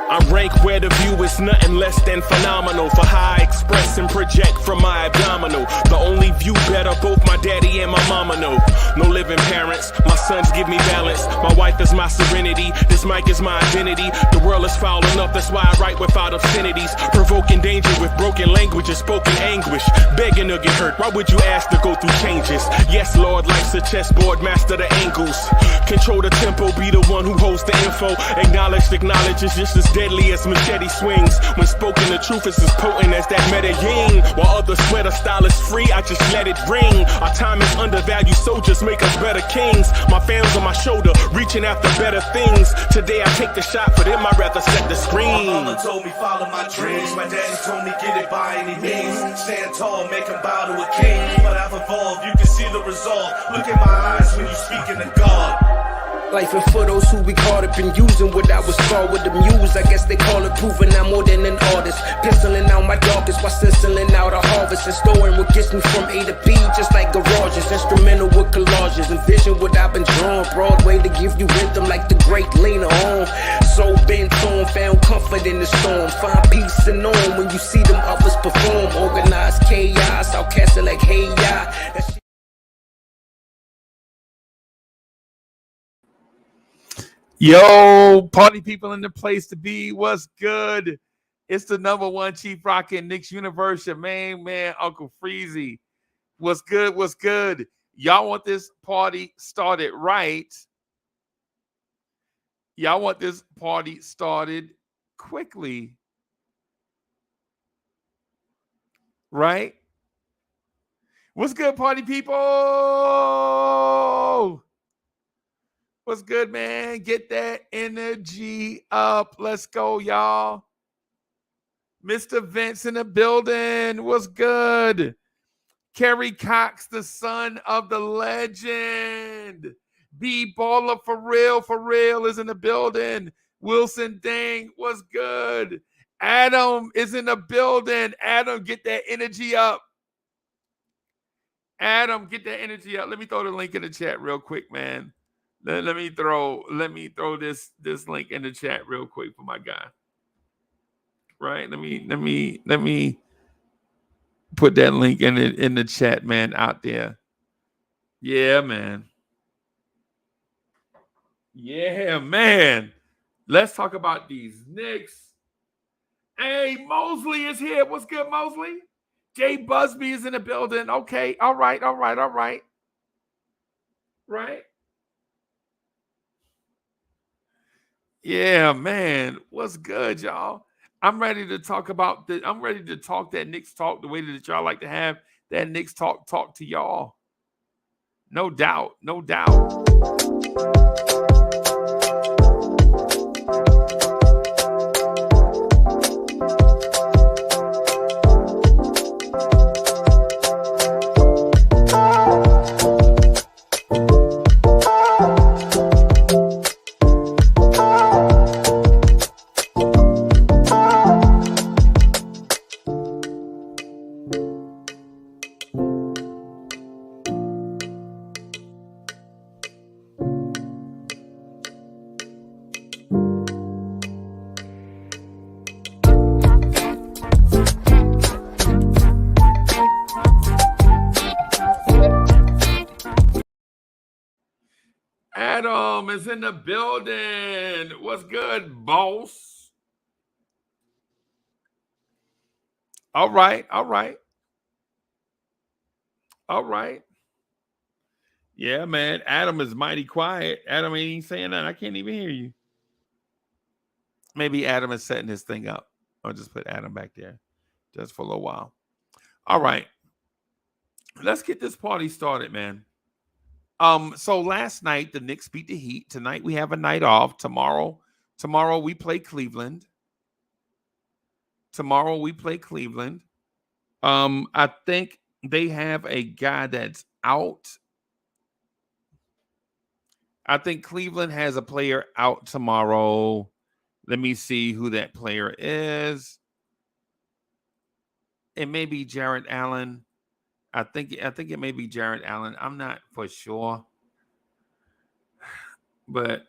I rank where the view is nothing less than phenomenal for how I express and project from my abdominal. The only view better, both my daddy and my mama know. No living parents, my sons give me balance. My wife is my serenity, this mic is my identity. The world is foul enough, that's why I write without obscenities. Provoking danger with broken language and spoken anguish. Begging to get hurt, why would you ask to go through changes? Yes, Lord, life's a chessboard, master the angles. Control the tempo, be the one who holds the info. Acknowledge is just as deadly as machete swings. When spoken, the truth is as potent as that Medellin. While others swear the style is free, I just let it ring. Our time is undervalued, soldiers make us better kings. My fans on my shoulder, reaching after better things. Today I take the shot, for them I'd rather set the screen. My mama told me follow my dreams. My daddy told me get it by any means. Stand tall, make him bow to a king. But I've evolved, you can see the resolve. Look in my eyes when you speaking to God. Life and for those who be caught up in using what I was called with the muse. I guess they call it proving I'm more than an artist. Penciling out my darkest while stenciling out a harvest. And storing what gets me from A to B, just like garages. Instrumental with collages. Envision what I've been drawing. Broadway to give you rhythm like the great Lena on. So bent on, found comfort in the storm. Find peace and on when you see them others perform. Organized chaos, outcasted like hey ya. Yo, party people in the place to be. What's good? It's the number one Chief Rock in Knicks universe. Your main man, Uncle Freezy. What's good? What's good? Y'all want this party started right? Y'all want this party started quickly, right? What's good, party people? What's good, man? Get that energy up. Let's go, y'all. Mr. Vince in the building. What's good? Kerry Cox, the son of the legend. B Baller for real is in the building. Wilson Dang, what's good? Adam is in the building. Adam, get that energy up. Adam, get that energy up. Let me throw the link in the chat real quick, man. Let me throw this link in the chat real quick for my guy. Right? Let me put that link in the chat, man, out there. Yeah, man. Yeah, man. Let's talk about these Knicks. Hey, Mosley is here. What's good, Mosley? Jay Busby is in the building. Okay. All right. Right? Yeah, man. What's good, y'all? I'm ready to talk about I'm ready to talk that Knicks talk the way that y'all like to have that Knicks talk to y'all. No doubt. Adam is in the building. What's good, boss? All right. Yeah, man. Adam is mighty quiet. Adam ain't saying that. I can't even hear you. Maybe Adam is setting his thing up. I'll just put Adam back there just for a little while. All right. Let's get this party started, man. So last night the Knicks beat the Heat. Tonight we have a night off. Tomorrow we play Cleveland. I think they have a guy that's out. I think Cleveland has a player out tomorrow. Let me see who that player is. It may be Jarrett Allen. I think it may be Jared Allen. I'm not for sure. But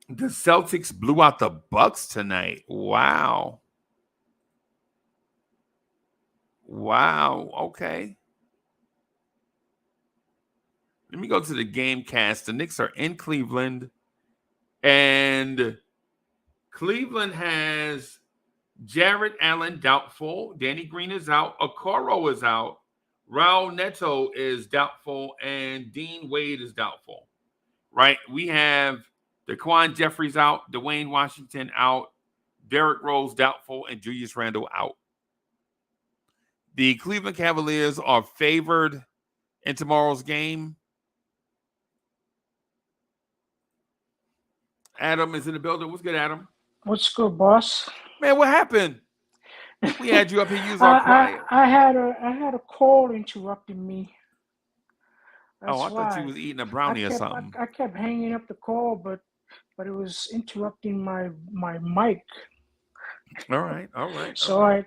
the Celtics blew out the Bucks tonight. Wow. Okay. Let me go to the game cast. The Knicks are in Cleveland. And Cleveland has Jared Allen doubtful. Danny Green is out. Okoro is out. Raul Neto is doubtful. And Dean Wade is doubtful. Right? We have Daquan Jeffries out. Dwayne Washington out. Derrick Rose doubtful. And Julius Randle out. The Cleveland Cavaliers are favored in tomorrow's game. Adam is in the building. What's good, Adam? What's good, boss? Man, what happened? We had you up here use our quiet. I had a call interrupting me. That's I thought you was eating a brownie or something. I kept hanging up the call, but it was interrupting my mic. All right. So I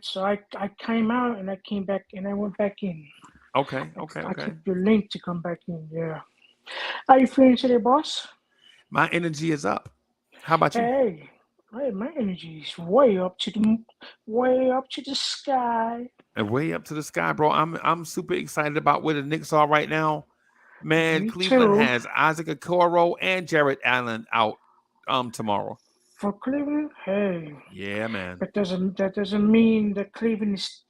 came out and I came back and I went back in. Okay. I clicked the link to come back in. Yeah. How you feeling today, boss? My energy is up. How about you? Hey, my energy is way up to the sky. And way up to the sky, bro. I'm super excited about where the Knicks are right now. Man, Me Cleveland too. has Isaac Okoro and Jared Allen out tomorrow. For Cleveland, hey. Yeah, man. That doesn't mean that Cleveland is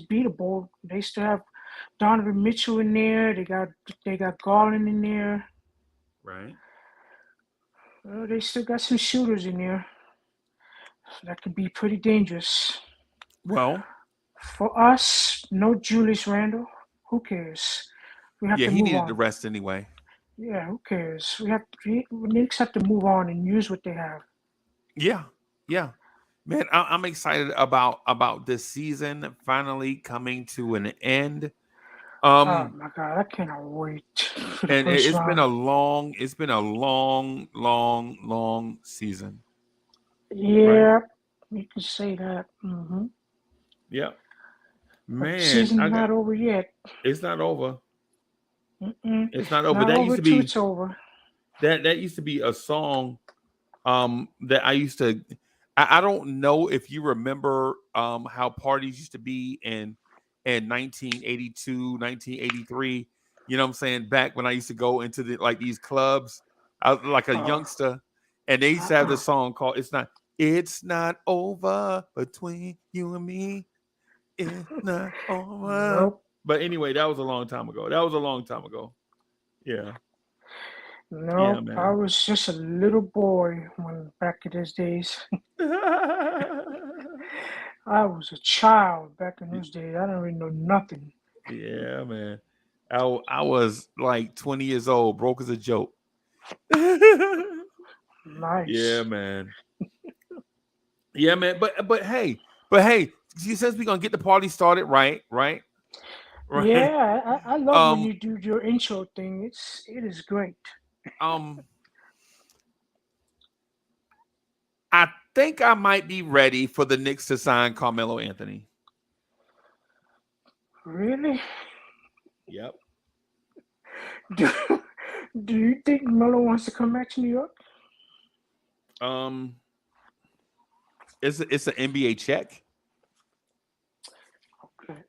beatable. They still have Donovan Mitchell in there. They got Garland in there. Right. Well, they still got some shooters in there. That could be pretty dangerous. Well, for us, no Julius Randle. Who cares? We have to move on. He needed the rest anyway. Yeah, who cares? Knicks have to move on and use what they have. Yeah. Man, I'm excited about this season finally coming to an end. Oh my God, I cannot wait. And it's been a long season. Yeah, right? You can say that. Mm-hmm. Yeah. Man, the season's not over yet. It's not over. Mm-mm. It's not over. Not that over used to be. It's over. That used to be a song that I used to. I don't know if you remember how parties used to be in 1982, 1983. You know what I'm saying? Back when I used to go into these clubs, I was like a youngster, and they used to have this song called "It's Not Over Between You and Me." It's not over. Nope. But anyway, that was a long time ago. Yeah. No, man. I was just a little boy back in those days. I was a child back in those days. I don't really know nothing. Yeah, man. I was like 20 years old, broke as a joke. Nice. Yeah, man. Yeah, man. But hey, since we're gonna get the party started, right? Yeah, I love when you do your intro thing. It is great. I think I might be ready for the Knicks to sign Carmelo Anthony. Really? Yep. Do you think Melo wants to come back to New York? It's an NBA check. Okay.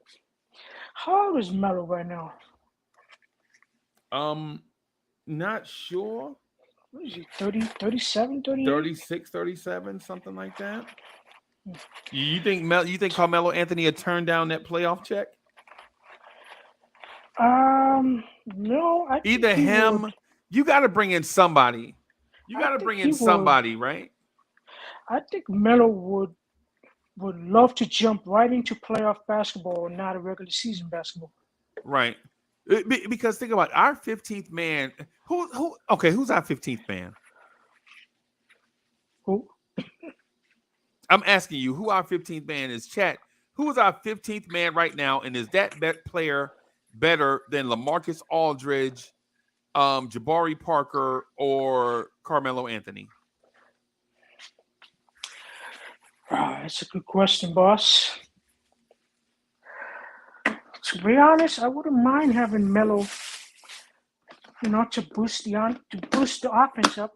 How old is Melo right now? Not sure. What is he, 30, 37, 38? 36, 37, something like that. You think Carmelo Anthony would turn down that playoff check? No. Either him, you got to bring in somebody. Right? I think Melo would love to jump right into playoff basketball, not a regular season basketball. Right. Because think about it, our 15th man. Who's our 15th man? Who? I'm asking you, who our 15th man is? Chat. Who is our 15th man right now? And is that player better than LaMarcus Aldridge, Jabari Parker, or Carmelo Anthony? That's a good question, boss. To be honest, I wouldn't mind having Melo, to boost the offense up.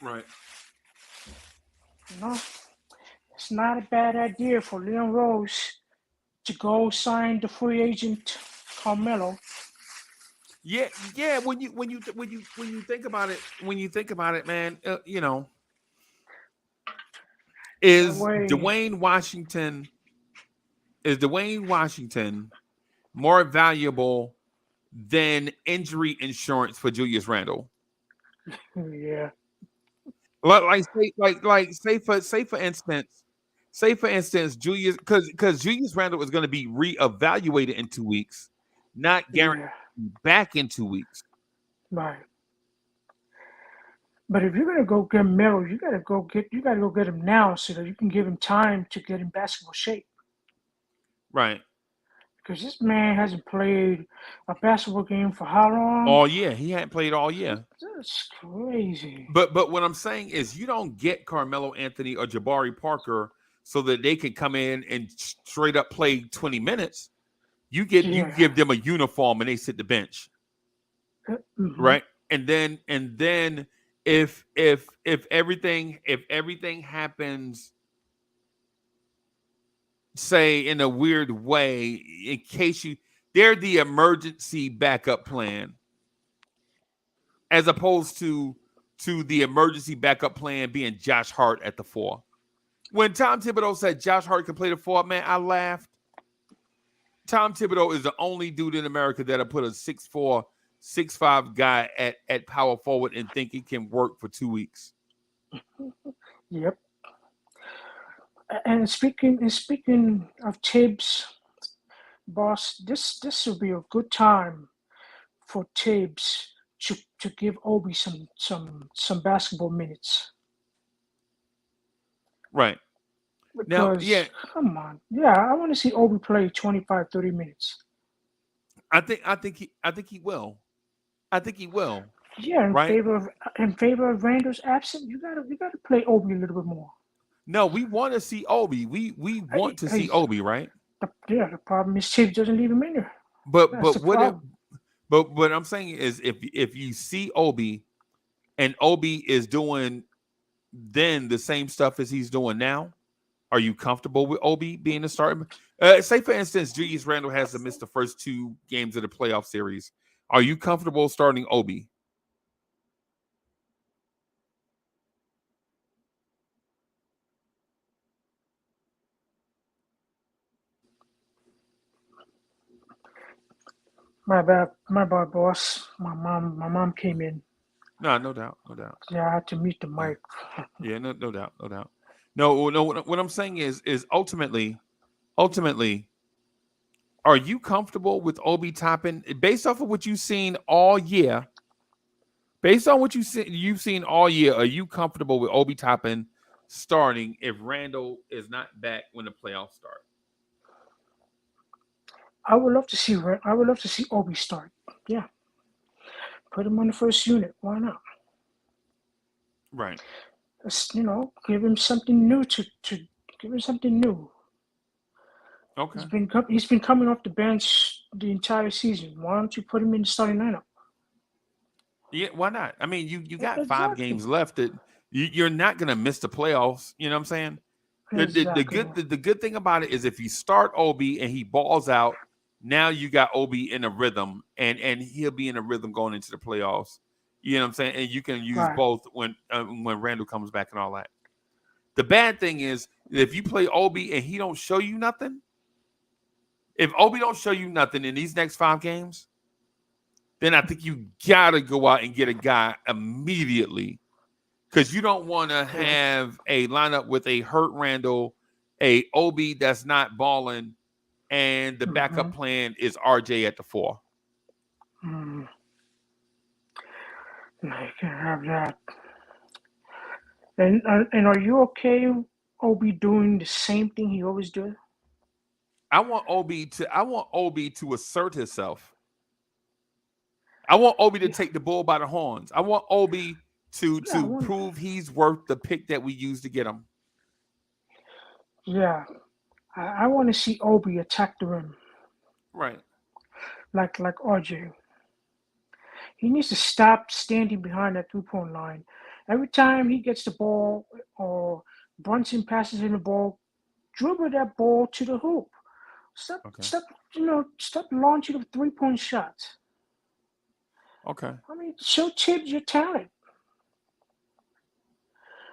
Right. It's not a bad idea for Leon Rose to go sign the free agent Carmelo. Yeah. When you think about it, man, That is way, Dwayne Washington more valuable than injury insurance for Julius Randle? yeah, Say for instance, Julius, because Julius Randle is going to be reevaluated in 2 weeks, not guaranteed yeah, back in 2 weeks. right. But if you're gonna go get Melo, you gotta go get him now so that you can give him time to get in basketball shape. Right. Because this man hasn't played a basketball game for how long? All year. He hadn't played all year. That's crazy. But what I'm saying is you don't get Carmelo Anthony or Jabari Parker so that they can come in and straight up play 20 minutes. You give them a uniform and they sit the bench. Mm-hmm. Right? And then if everything happens, say in a weird way, in case they're the emergency backup plan, as opposed to the emergency backup plan being Josh Hart at the 4. When Tom Thibodeau said Josh Hart can play the 4, man, I laughed. Tom Thibodeau is the only dude in America that'll put a 6'4", 6'5" guy at power forward and think it can work for 2 weeks. Yep. And speaking of Tibbs, boss, this will be a good time for Tibbs to give Obi some basketball minutes. Right. Because, come on. Yeah, I want to see Obi play 25, 30 minutes. I think he will. I think he will. Yeah, in favor of Randall's absence, you gotta play Obi a little bit more. No, we want to see Obi. We want to see Obi, right? The problem is Tibbs doesn't leave him in there. But what I'm saying is if you see Obi and Obi is doing then the same stuff as he's doing now, are you comfortable with Obi being the starter? Say for instance, Julius Randle has to miss the first 2 games of the playoff series. Are you comfortable starting Obi? My bad, boss. My mom came in. No doubt. Yeah, I had to mute the mic. Yeah, no doubt. No. What I'm saying is ultimately, are you comfortable with Obi Toppin based off of what you've seen all year? Based on what you've seen all year, are you comfortable with Obi Toppin starting if Randle is not back when the playoffs start? I would love to see Obi start. Yeah, put him on the first unit. Why not? Right. Give him something new to give him something new. Okay. He's been coming off the bench the entire season. Why don't you put him in the starting lineup? Yeah, why not? I mean, you got 5 games left that you're not going to miss the playoffs. You know what I'm saying? Exactly. The good thing about it is if you start Obi and he balls out, now you got Obi in a rhythm, and he'll be in a rhythm going into the playoffs. You know what I'm saying? And you can use both when Randle comes back and all that. The bad thing is if you play Obi and he don't show you nothing, if Obi don't show you nothing in these next 5 games, then I think you gotta go out and get a guy immediately, because you don't want to have a lineup with a hurt Randle, a Obi that's not balling, and the backup plan is RJ at the 4. No, you can't have that. And are you okay with Obi doing the same thing he always does? I want Obi to assert himself. I want Obi to take the bull by the horns. I want Obi to prove he's worth the pick that we used to get him. Yeah, I want to see Obi attack the rim. Right. like RJ. He needs to stop standing behind that 3-point line. Every time he gets the ball or Brunson passes him the ball, dribble that ball to the hoop. Okay. Stop launching the 3-point shots. Okay. I mean, show Tibbs your talent.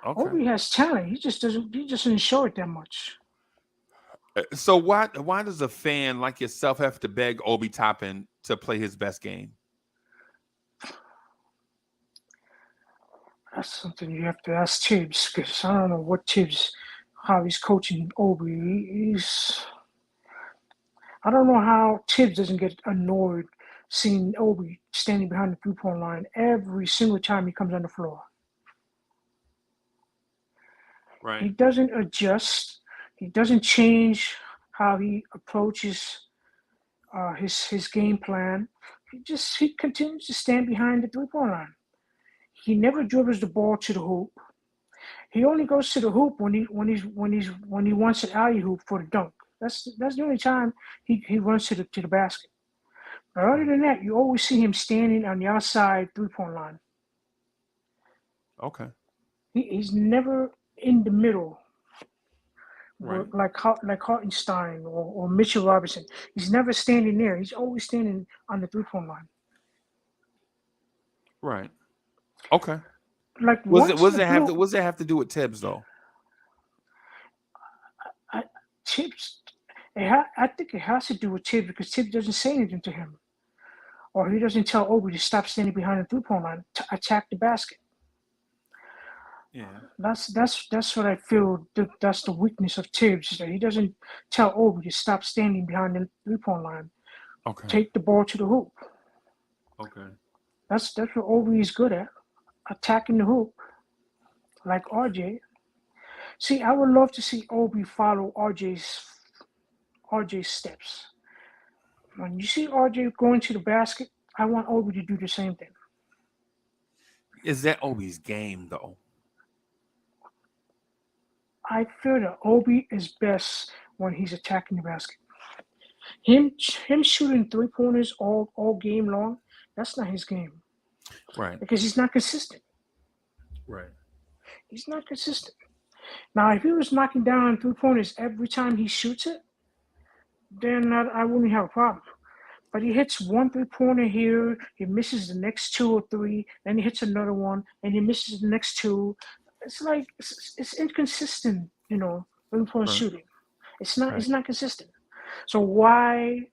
Okay. Obi has talent. He just doesn't show it that much. So why does a fan like yourself have to beg Obi Toppin to play his best game? That's something you have to ask Tibbs, because I don't know what Tibbs, how he's coaching Obi. I don't know how Tibbs doesn't get annoyed seeing Obi standing behind the 3-point line every single time he comes on the floor. Right. He doesn't adjust. He doesn't change how he approaches his game plan. He continues to stand behind the 3-point line. He never dribbles the ball to the hoop. He only goes to the hoop when he wants an alley hoop for the dunk. That's the only time he runs to the basket. But other than that, you always see him standing on the outside 3-point line. Okay. He's never in the middle, Right. like Hartenstein or Mitchell Robinson. He's never standing there. He's always standing on the 3-point line. Right. Okay. Like What does it have to do with Tibbs though? Tibbs, I think it has to do with Tibbs, because Tibbs doesn't say anything to him, or he doesn't tell Obi to stop standing behind the 3-point line to attack the basket. Yeah. That's what I feel. That's the weakness of Tibbs, is that he doesn't tell Obi to stop standing behind the 3-point line. Okay. Take the ball to the hoop. Okay. That's what Obi is good at, attacking the hoop, like RJ. See, I would love to see Obi follow RJ's steps. When you see RJ going to the basket, I want Obi to do the same thing. Is that Obi's game though? I feel that Obi is best when he's attacking the basket. Him shooting 3-pointers all game long, that's not his game. Right. Because he's not consistent. Right. He's not consistent. Now, if he was knocking down 3-pointers every time he shoots it, then I wouldn't have a problem. But he hits one 3-pointer here, he misses the next 2 or 3, then he hits another one, and he misses the next 2. It's like it's inconsistent, 3-point shooting. It's not consistent. So why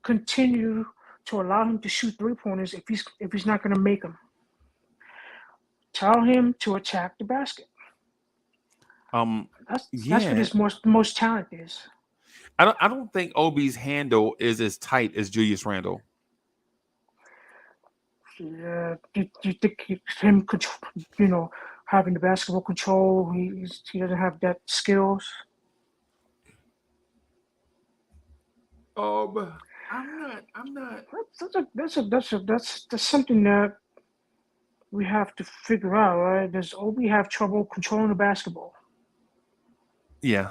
continue to allow him to shoot 3-pointers if he's not going to make them? Tell him to attack the basket. That's what his most talent is. I don't think Obi's handle is as tight as Julius Randle. Yeah, you think him, having the basketball control, he doesn't have that skills? I'm not. That's something that we have to figure out, right? Does Obi have trouble controlling the basketball? Yeah.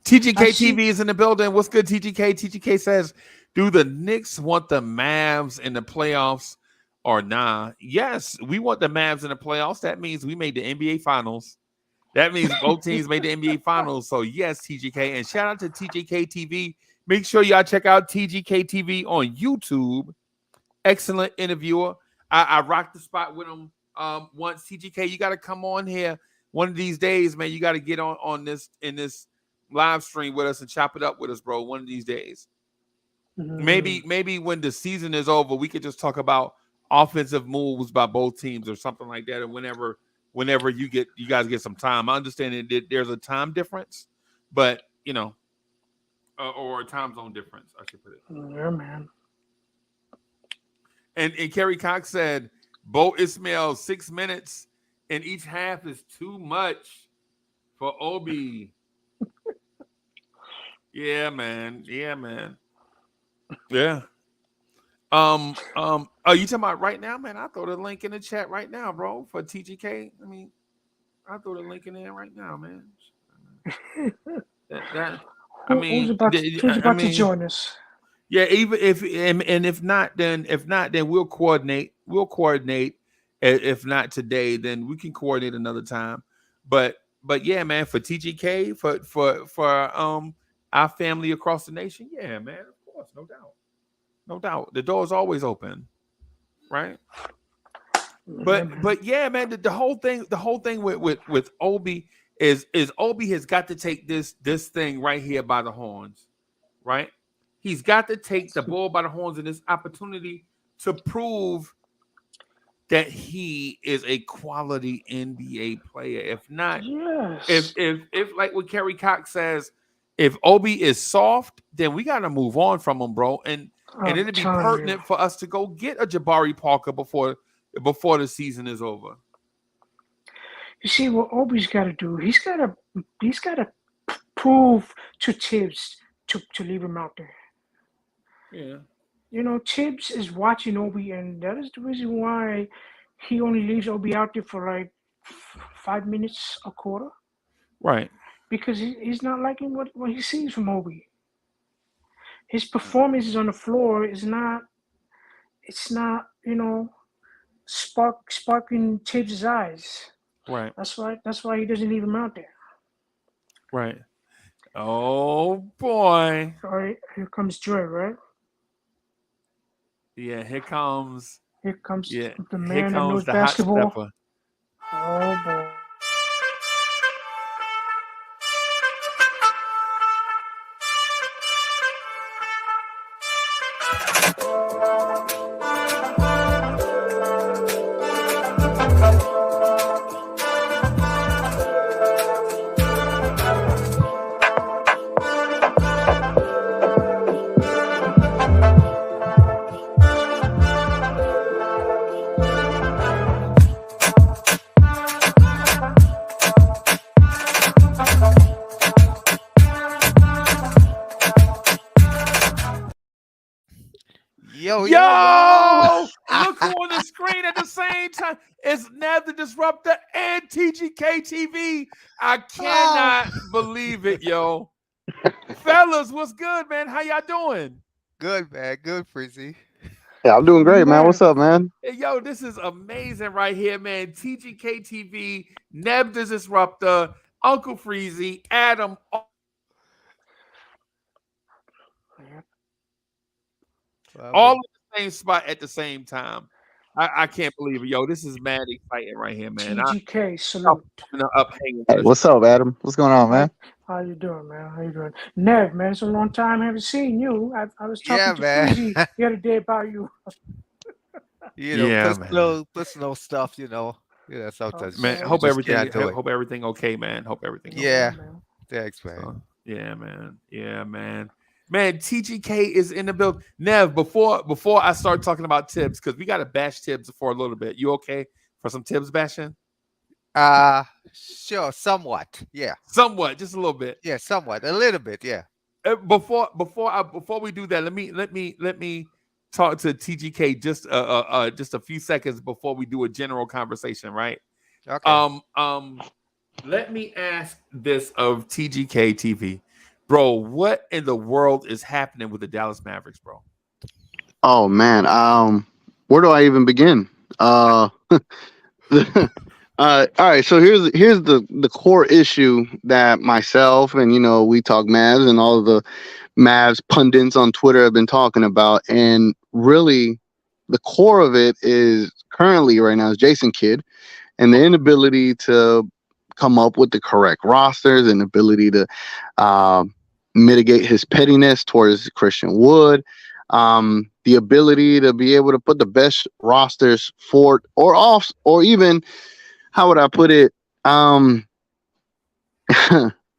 TGK TV is in the building. What's good, TGK? TGK says, do the Knicks want the Mavs in the playoffs or nah? Yes, we want the Mavs in the playoffs. That means we made the NBA Finals. That means both teams made the NBA Finals. So yes, TGK. And shout out to TGK TV. Make sure y'all check out TGK TV on YouTube. Excellent interviewer. I rocked the spot with him once. TGK, you got to come on here one of these days, man. You got to get on this in this live stream with us and chop it up with us, bro. One of these days. Maybe when the season is over, we could just talk about offensive moves by both teams or something like that. And whenever you guys get some time. I understand that there's a time difference, but or a time zone difference, I should put it. Yeah, man. And Kerry Cox said, Bo Ismail 6 minutes in each half is too much for Obi. Yeah, man. Yeah. Are you talking about right now, man? I'll throw the link in the chat right now, bro, for TGK. I mean, I'll throw the link in there right now, man. Who's about to join us? Yeah, even if and if not, then we'll coordinate. We'll coordinate. If not today, then we can coordinate another time. But yeah, man, for TGK, for our family across the nation, yeah, man, of course, no doubt, no doubt. The door is always open, right? Yeah, man. But yeah, man, the whole thing with Obi is Obi has got to take this thing right here by the horns, right? He's got to take the bull by the horns in this opportunity to prove that he is a quality NBA player. If not, Yes. if like what Kerry Cox says, if Obi is soft, then we got to move on from him, bro. And I'm it'd be telling pertinent you. for us to go get a Jabari Parker before the season is over. You see what Obi's got to do? He's got to prove to Tibbs to leave him out there. Yeah. You know, Tibbs is watching Obi, and that is the reason why he only leaves Obi out there for like 5 minutes a quarter. Right. Because he's not liking what he sees from Obi. His performances on the floor it's not, you know, sparking Tibbs' eyes. Right. That's why he doesn't leave him out there. Right. Oh boy. All right, here comes Dre, right? Yeah, here comes the here man that comes knows the hot basketball. stepper. Oh boy. Yo, look who on the screen at the same time. It's Nev the Disruptor and TGK TV. I cannot believe it, yo. Fellas, what's good, man? How y'all doing? Good, man. Good, Frizzy. Yeah, I'm doing great, man. What's up, man? Hey, yo, this is amazing right here, man. TGK TV, Neb the Disruptor, Uncle Freezy, Adam. All in the same spot at the same time. I can't believe it. Yo, this is mad exciting right here, man. TGK, salute. Hey, what's up, Adam? What's going on, man? How you doing, man? How you doing? Nev, man, it's a long time I haven't seen you. I was talking to Freezy the other day about you. You know, personal stuff, you know. Yeah, sometimes. Man, hope everything okay, man. Hope everything okay. Yeah. Thanks, man. So, yeah, man. Man, TGK is in the build. Nev, before I start talking about Tibbs, because we got to bash Tibbs for a little bit. You okay for some Tibbs bashing? Sure, somewhat. Yeah. Somewhat, just a little bit. Yeah, somewhat. A little bit, yeah. Before we do that, let me talk to TGK just a few seconds before we do a general conversation, right? Okay. Let me ask this of TGK TV. Bro, what in the world is happening with the Dallas Mavericks, bro? Oh man, where do I even begin? All right, so here's the core issue that myself and we talk Mavs and all of the Mavs pundits on Twitter have been talking about, and really the core of it is currently right now is Jason Kidd and the inability to come up with the correct rosters and ability to mitigate his pettiness towards Christian Wood, the ability to be able to put the best rosters for or off, or even, how would I put it?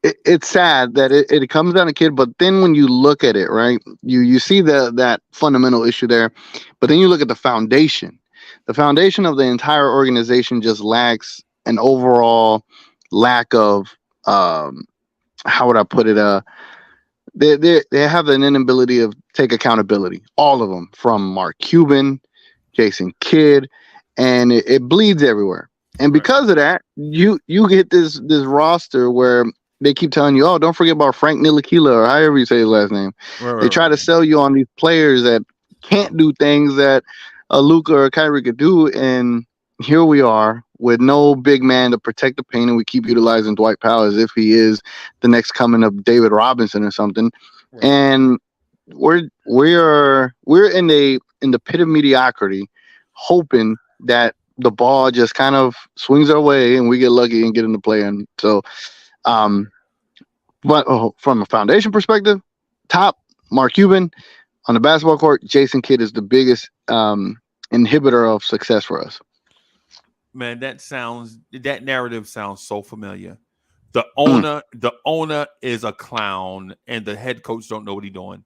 It's sad that it comes down to Kidd, but then when you look at it, right, you see that fundamental issue there, but then you look at the foundation. The foundation of the entire organization just lacks an overall lack of how would I put it? They have an inability of take accountability. All of them, from Mark Cuban, Jason Kidd, and it bleeds everywhere. And because of that, you get this roster where they keep telling you, oh, don't forget about Frank Ntilikina or however you say his last name. They try to sell you on these players that can't do things that a Luka or a Kyrie could do, and here we are with no big man to protect the paint, and we keep utilizing Dwight Powell as if he is the next coming of David Robinson or something. Right. And we're in the pit of mediocrity, hoping that the ball just kind of swings our way and we get lucky and get in the play-in. So, but from a foundation perspective, top Mark Cuban on the basketball court, Jason Kidd is the biggest inhibitor of success for us. Man, that narrative sounds so familiar. The owner is a clown, and the head coach don't know what he's doing.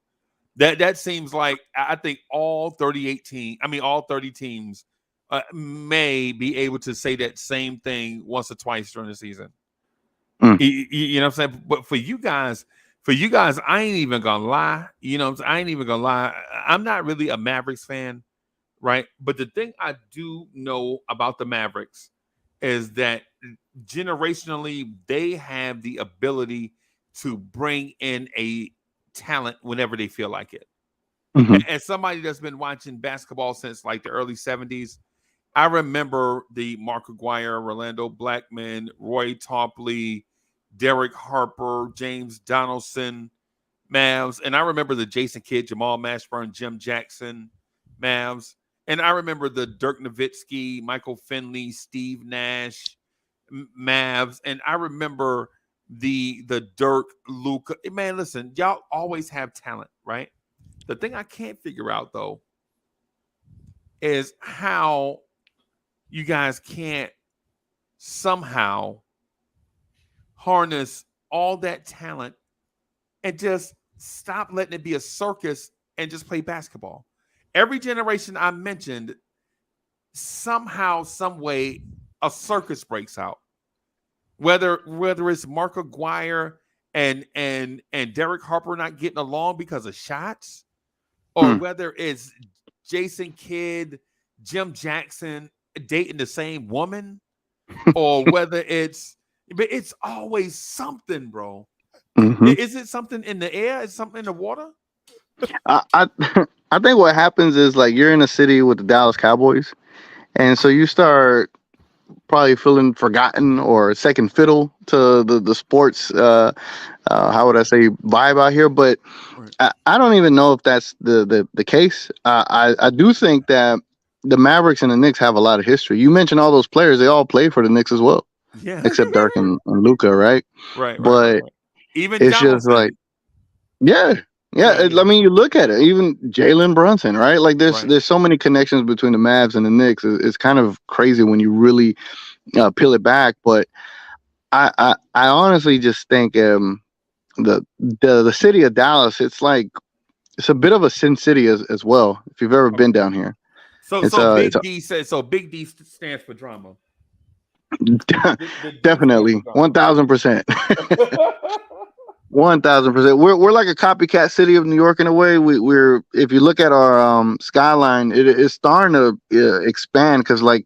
That seems like, I think all 30 teams may be able to say that same thing once or twice during the season. You know what I'm saying? But for you guys, I ain't even gonna lie. You know what I'm saying? I ain't even gonna lie. I'm not really a Mavericks fan, right? But the thing I do know about the Mavericks is that generationally, they have the ability to bring in a talent whenever they feel like it. Mm-hmm. As somebody that's been watching basketball since like the early 70s, I remember the Mark Aguirre, Rolando Blackman, Roy Topley, Derek Harper, James Donaldson Mavs. And I remember the Jason Kidd, Jamal Mashburn, Jim Jackson Mavs. And I remember the Dirk Nowitzki, Michael Finley, Steve Nash Mavs. And I remember the Dirk, Luka. Man, listen, y'all always have talent, right? The thing I can't figure out, though, is how you guys can't somehow harness all that talent and just stop letting it be a circus and just play basketball. Every generation I mentioned, somehow, some way, a circus breaks out. Whether it's Mark Aguirre and Derek Harper not getting along because of shots, or whether it's Jason Kidd, Jim Jackson dating the same woman, or whether it's always something, bro. Mm-hmm. Is it something in the air? Is it something in the water? I think what happens is, like, you're in a city with the Dallas Cowboys, and so you start probably feeling forgotten or second fiddle to the sports, how would I say, vibe out here. But I don't even know if that's the case. I do think that the Mavericks and the Knicks have a lot of history. You mentioned all those players; they all played for the Knicks as well, except Dirk and Luka, right? Right. But even it's Jonathan. Just like, yeah. I mean, you look at it, even Jalen Brunson, right? Like, there's so many connections between the Mavs and the Knicks. It's kind of crazy when you really peel it back. But I honestly just think the city of Dallas, it's a bit of a sin city as well, if you've ever been down here. So Big D stands for drama. Definitely, 1,000%. 1,000%. We're like a copycat city of New York in a way. We're if you look at our skyline, it's starting to expand, because like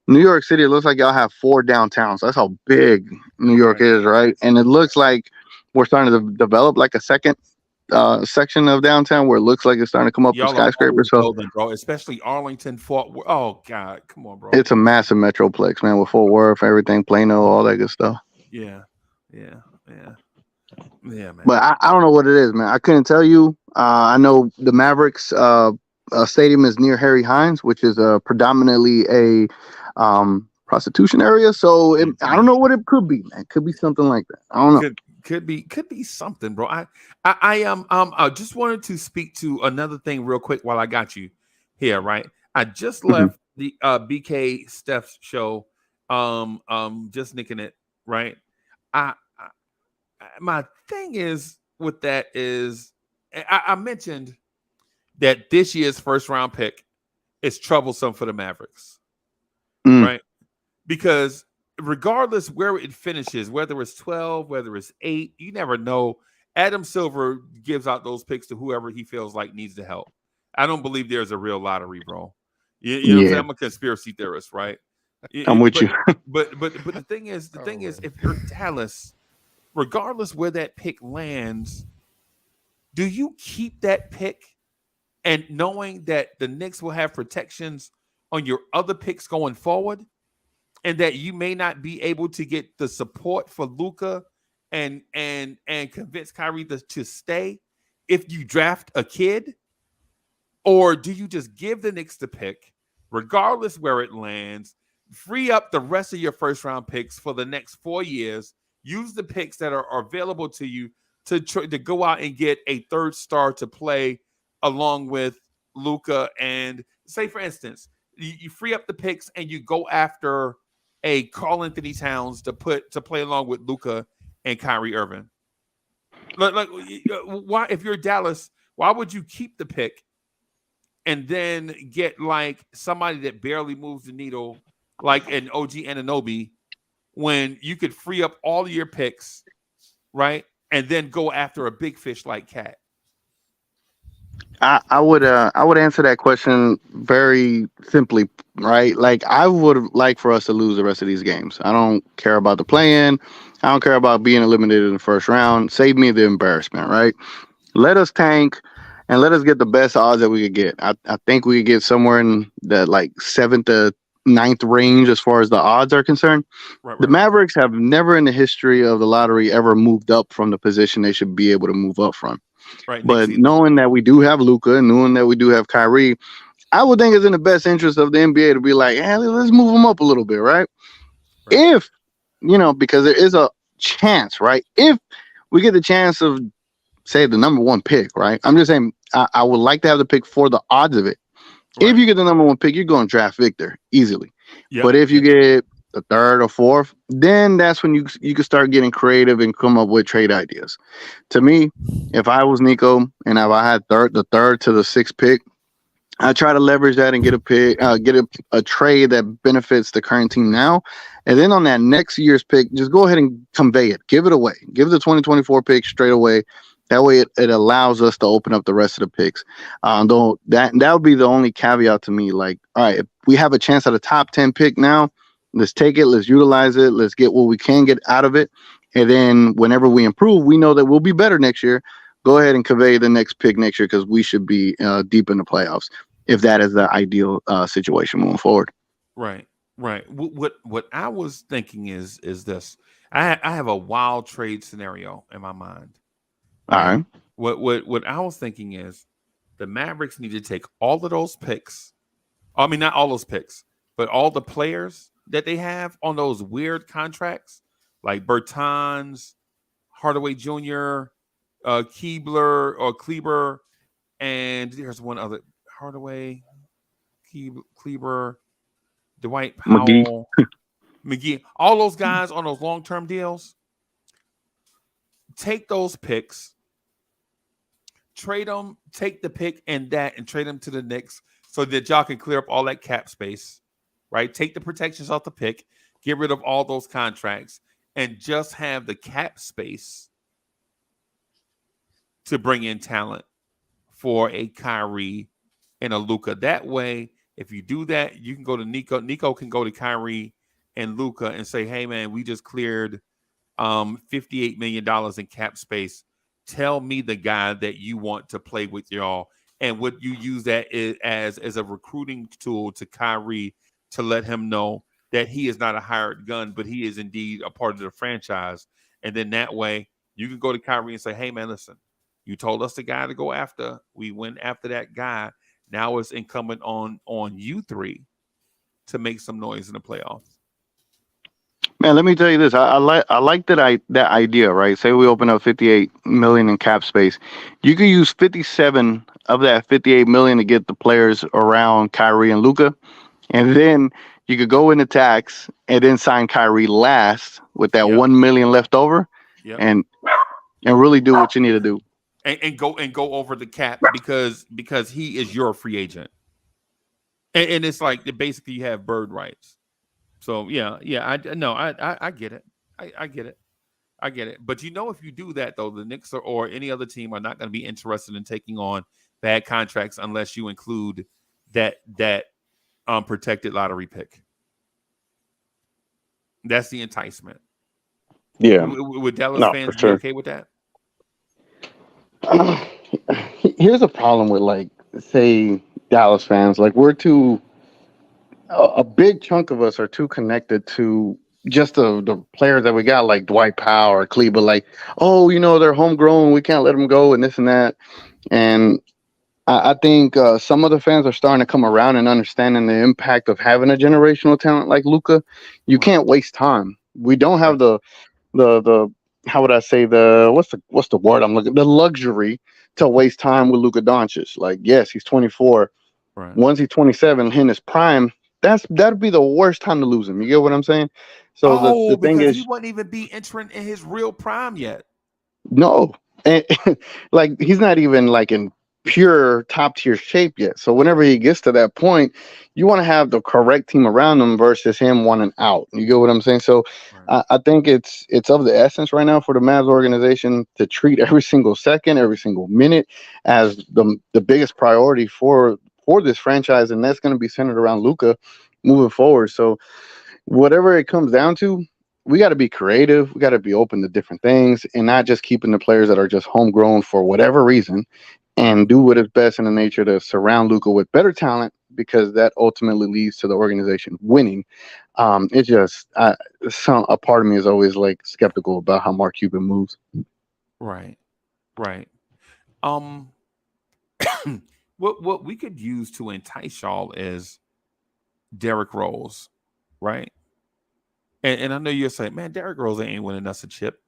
New York City, it looks like y'all have 4 downtowns. That's how big New York is, right? And it looks like we're starting to develop like a second section of downtown where it looks like it's starting to come up with skyscrapers. So, building, bro, especially Arlington, Fort Worth. Oh God, come on, bro. It's a massive metroplex, man, with Fort Worth, everything, Plano, all that good stuff. Yeah, man. But I don't know what it is, man. I couldn't tell you. I know the Mavericks stadium is near Harry Hines, which is predominantly a prostitution area. So I don't know what it could be, man. It could be something like that. I don't know. Could be something, bro. I just wanted to speak to another thing real quick while I got you here, right? I just left the BK Steph's show, just nicking it, right? My thing is with that is I mentioned that this year's first round pick is troublesome for the Mavericks, right? Because regardless where it finishes, whether it's 12, whether it's 8, you never know. Adam Silver gives out those picks to whoever he feels like needs the help. I don't believe there's a real lottery, bro. You know what I'm saying? I'm a conspiracy theorist, right? I'm with you. But the thing is, if you're Dallas, regardless where that pick lands, do you keep that pick and knowing that the Knicks will have protections on your other picks going forward, and that you may not be able to get the support for Luka and convince Kyrie to stay if you draft a kid? Or do you just give the Knicks the pick, regardless where it lands, free up the rest of your first round picks for the next 4 years, use the picks that are available to you to go out and get a third star to play along with Luka, and say, for instance, you free up the picks and you go after a Karl Anthony Towns to play along with Luka and Kyrie Irving? Like, why, if you're Dallas, why would you keep the pick and then get like somebody that barely moves the needle, like an OG Anunoby, when you could free up all of your picks, right, and then go after a big fish like Cat? I would answer that question very simply, right? Like, I would like for us to lose the rest of these games. I don't care about the play-in. I don't care about being eliminated in the first round. Save me the embarrassment, right? Let us tank and let us get the best odds that we could get. I think we could get somewhere in the like 7th to 9th range as far as the odds are concerned. The Mavericks have never in the history of the lottery ever moved up from the position they should be able to move up from. Right, but knowing that we do have Luka and knowing that we do have Kyrie, I would think it's in the best interest of the NBA to be like, hey, let's move them up a little bit, right? If, because there is a chance, right? If we get the chance of, say, the number 1 pick, right? I'm just saying I would like to have the pick for the odds of it. Right. If you get the number 1 pick, you're going to draft Victor easily. Yep. But if you get the 3rd or 4th, then that's when you can start getting creative and come up with trade ideas. To me, if I was Nico and if I had the 3rd to the 6th pick, I try to leverage that and get a pick, get a trade that benefits the current team now. And then on that next year's pick, just go ahead and convey it. Give it away. Give the 2024 pick straight away. That way it allows us to open up the rest of the picks. Though that would be the only caveat to me. Like, all right, if we have a chance at a top 10 pick now, let's take it. Let's utilize it. Let's get what we can get out of it. And then whenever we improve, we know that we'll be better next year. Go ahead and convey the next pick next year, because we should be deep in the playoffs, if that is the ideal situation moving forward. Right. What I was thinking is this. I have a wild trade scenario in my mind. All right. What I was thinking is the Mavericks need to take all of those picks. I mean, not all those picks, but all the players that they have on those weird contracts, like Bertans, Hardaway Jr., Kleber, and there's one other, Hardaway, Kleber, Dwight Powell, McGee, all those guys on those long-term deals. Take those picks, trade them, take the pick and trade them to the Knicks so that y'all can clear up all that cap space, right? Take the protections off the pick, get rid of all those contracts, and just have the cap space to bring in talent for a Kyrie and a Luka. That way, if you do that, you can go to Nico. Nico can go to Kyrie and Luka and say, hey, man, we just cleared $58 million in cap space. Tell me the guy that you want to play with y'all. And would you use that as a recruiting tool to Kyrie to let him know that he is not a hired gun, but he is indeed a part of the franchise? And then that way you can go to Kyrie and say, hey, man, listen, you told us the guy to go after. We went after that guy. Now it's incumbent on you three to make some noise in the playoffs. Man, let me tell you this. I like that idea, right? Say we open up 58 million in cap space. You could use 57 of that 58 million to get the players around Kyrie and Luka, and then you could go into tax and then sign Kyrie last with that 1 million left over, and really do what you need to do. And go over the cap because he is your free agent, and it's like basically you have bird rights. So I get it. I get it. But if you do that though, the Knicks or any other team are not going to be interested in taking on bad contracts unless you include that protected lottery pick. That's the enticement. Yeah. Would Dallas No, fans for be sure. okay with that? Here's a problem with, like, say, Dallas fans. Like, a big chunk of us are too connected to just the players that we got, like Dwight Powell or Cleveland. Like, oh, they're homegrown, we can't let them go, and this and that. And I think some of the fans are starting to come around and understanding the impact of having a generational talent like Luka. You can't waste time. We don't have the how would I say, what's the word I'm looking, the luxury to waste time with Luka Doncic. Like, yes, he's 24. Right. Once he's 27, in his prime, that'd be the worst time to lose him. You get what I'm saying? So the thing Because he is, wouldn't even be entering in his real prime yet. no, and like, he's not even like in pure top tier shape yet. So whenever he gets to that point, you want to have the correct team around him versus him wanting out. You get what I'm saying? So Right. I think it's of the essence right now for the Mavs organization to treat every single second, every single minute as the biggest priority for this franchise, and that's going to be centered around Luka moving forward. So whatever it comes down to, we got to be creative. We got to be open to different things and not just keeping the players that are just homegrown for whatever reason, and do what is best in the nature to surround Luka with better talent, because that ultimately leads to the organization winning. It just, a part of me is always like skeptical about how Mark Cuban moves. Right. Right. What we could use to entice y'all is Derrick Rose, right? And I know you're saying, man, Derrick Rose ain't winning us a chip.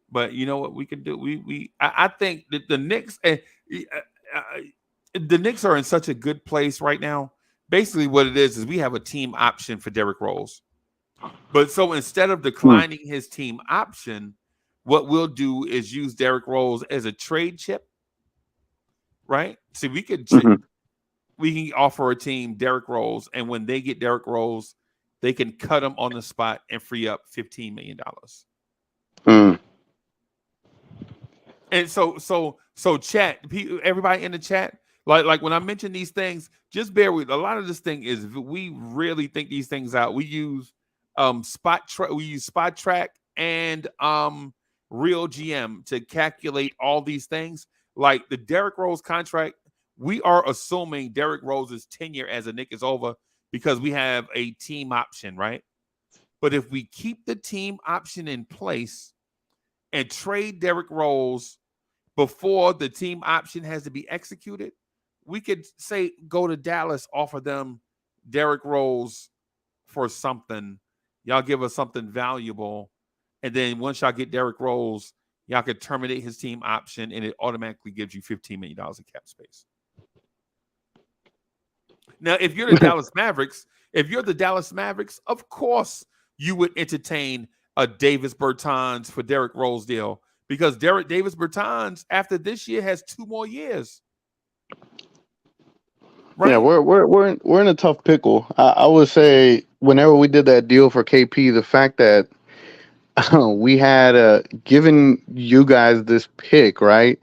But you know what we could do? I think that the Knicks the Knicks are in such a good place right now. Basically, what it is we have a team option for Derrick Rose. But so instead of declining his team option, what we'll do is use Derrick Rose as a trade chip, right? See, we could we can offer a team Derrick Rose, and when they get Derrick Rose, they can cut him on the spot and free up $15 million. And so chat, everybody in the chat, like when I mention these things, just bear with. A lot of this thing is we really think these things out. We use Spot Track and Real GM to calculate all these things. Like the Derrick Rose contract, we are assuming Derrick Rose's tenure as a Knick is over because we have a team option, right? But if we keep the team option in place and trade Derrick Rose before the team option has to be executed, we could say go to Dallas, offer them Derrick Rose for something. Y'all give us something valuable. And then once y'all get Derrick Rose, y'all could terminate his team option and it automatically gives you $15 million in cap space. Now, if you're the Dallas Mavericks, of course you would entertain a Davis Bertans for Derrick Rose deal, because Davis Bertans after this year has 2 more years. Right? Yeah, we're in a tough pickle. I would say whenever we did that deal for KP, the fact that we had given you guys this pick, right?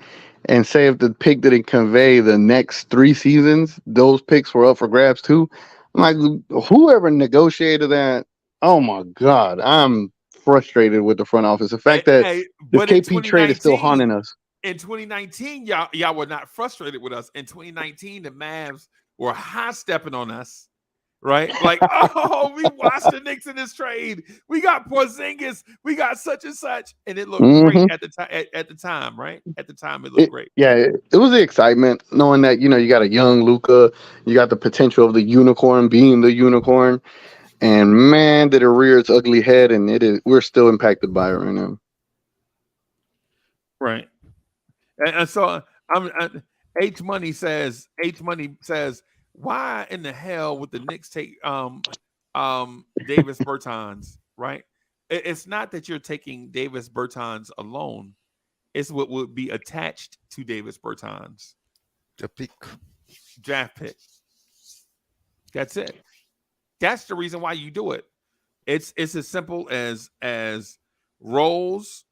And say if the pick didn't convey the next 3 seasons, those picks were up for grabs too. I'm like, whoever negotiated that, oh my God, I'm frustrated with the front office. The fact that the KP trade is still haunting us. In 2019, y'all were not frustrated with us. In 2019, the Mavs were high stepping on us. Right? Like, oh, we watched the Knicks in this trade. We got Porzingis. We got such and such. And it looked great at the time. At the time, right? At the time, it looked great. Yeah, it was the excitement, knowing that, you got a young Luka. You got the potential of the unicorn being the unicorn. And man, did it rear its ugly head, and we're still impacted by it right now. Right. And so H Money says, why in the hell would the Knicks take Davis Bertans, right? It's not that you're taking Davis Bertans alone. It's what would be attached to Davis Bertans. The pick. Draft pick. That's it. That's the reason why you do it. It's as simple as Rose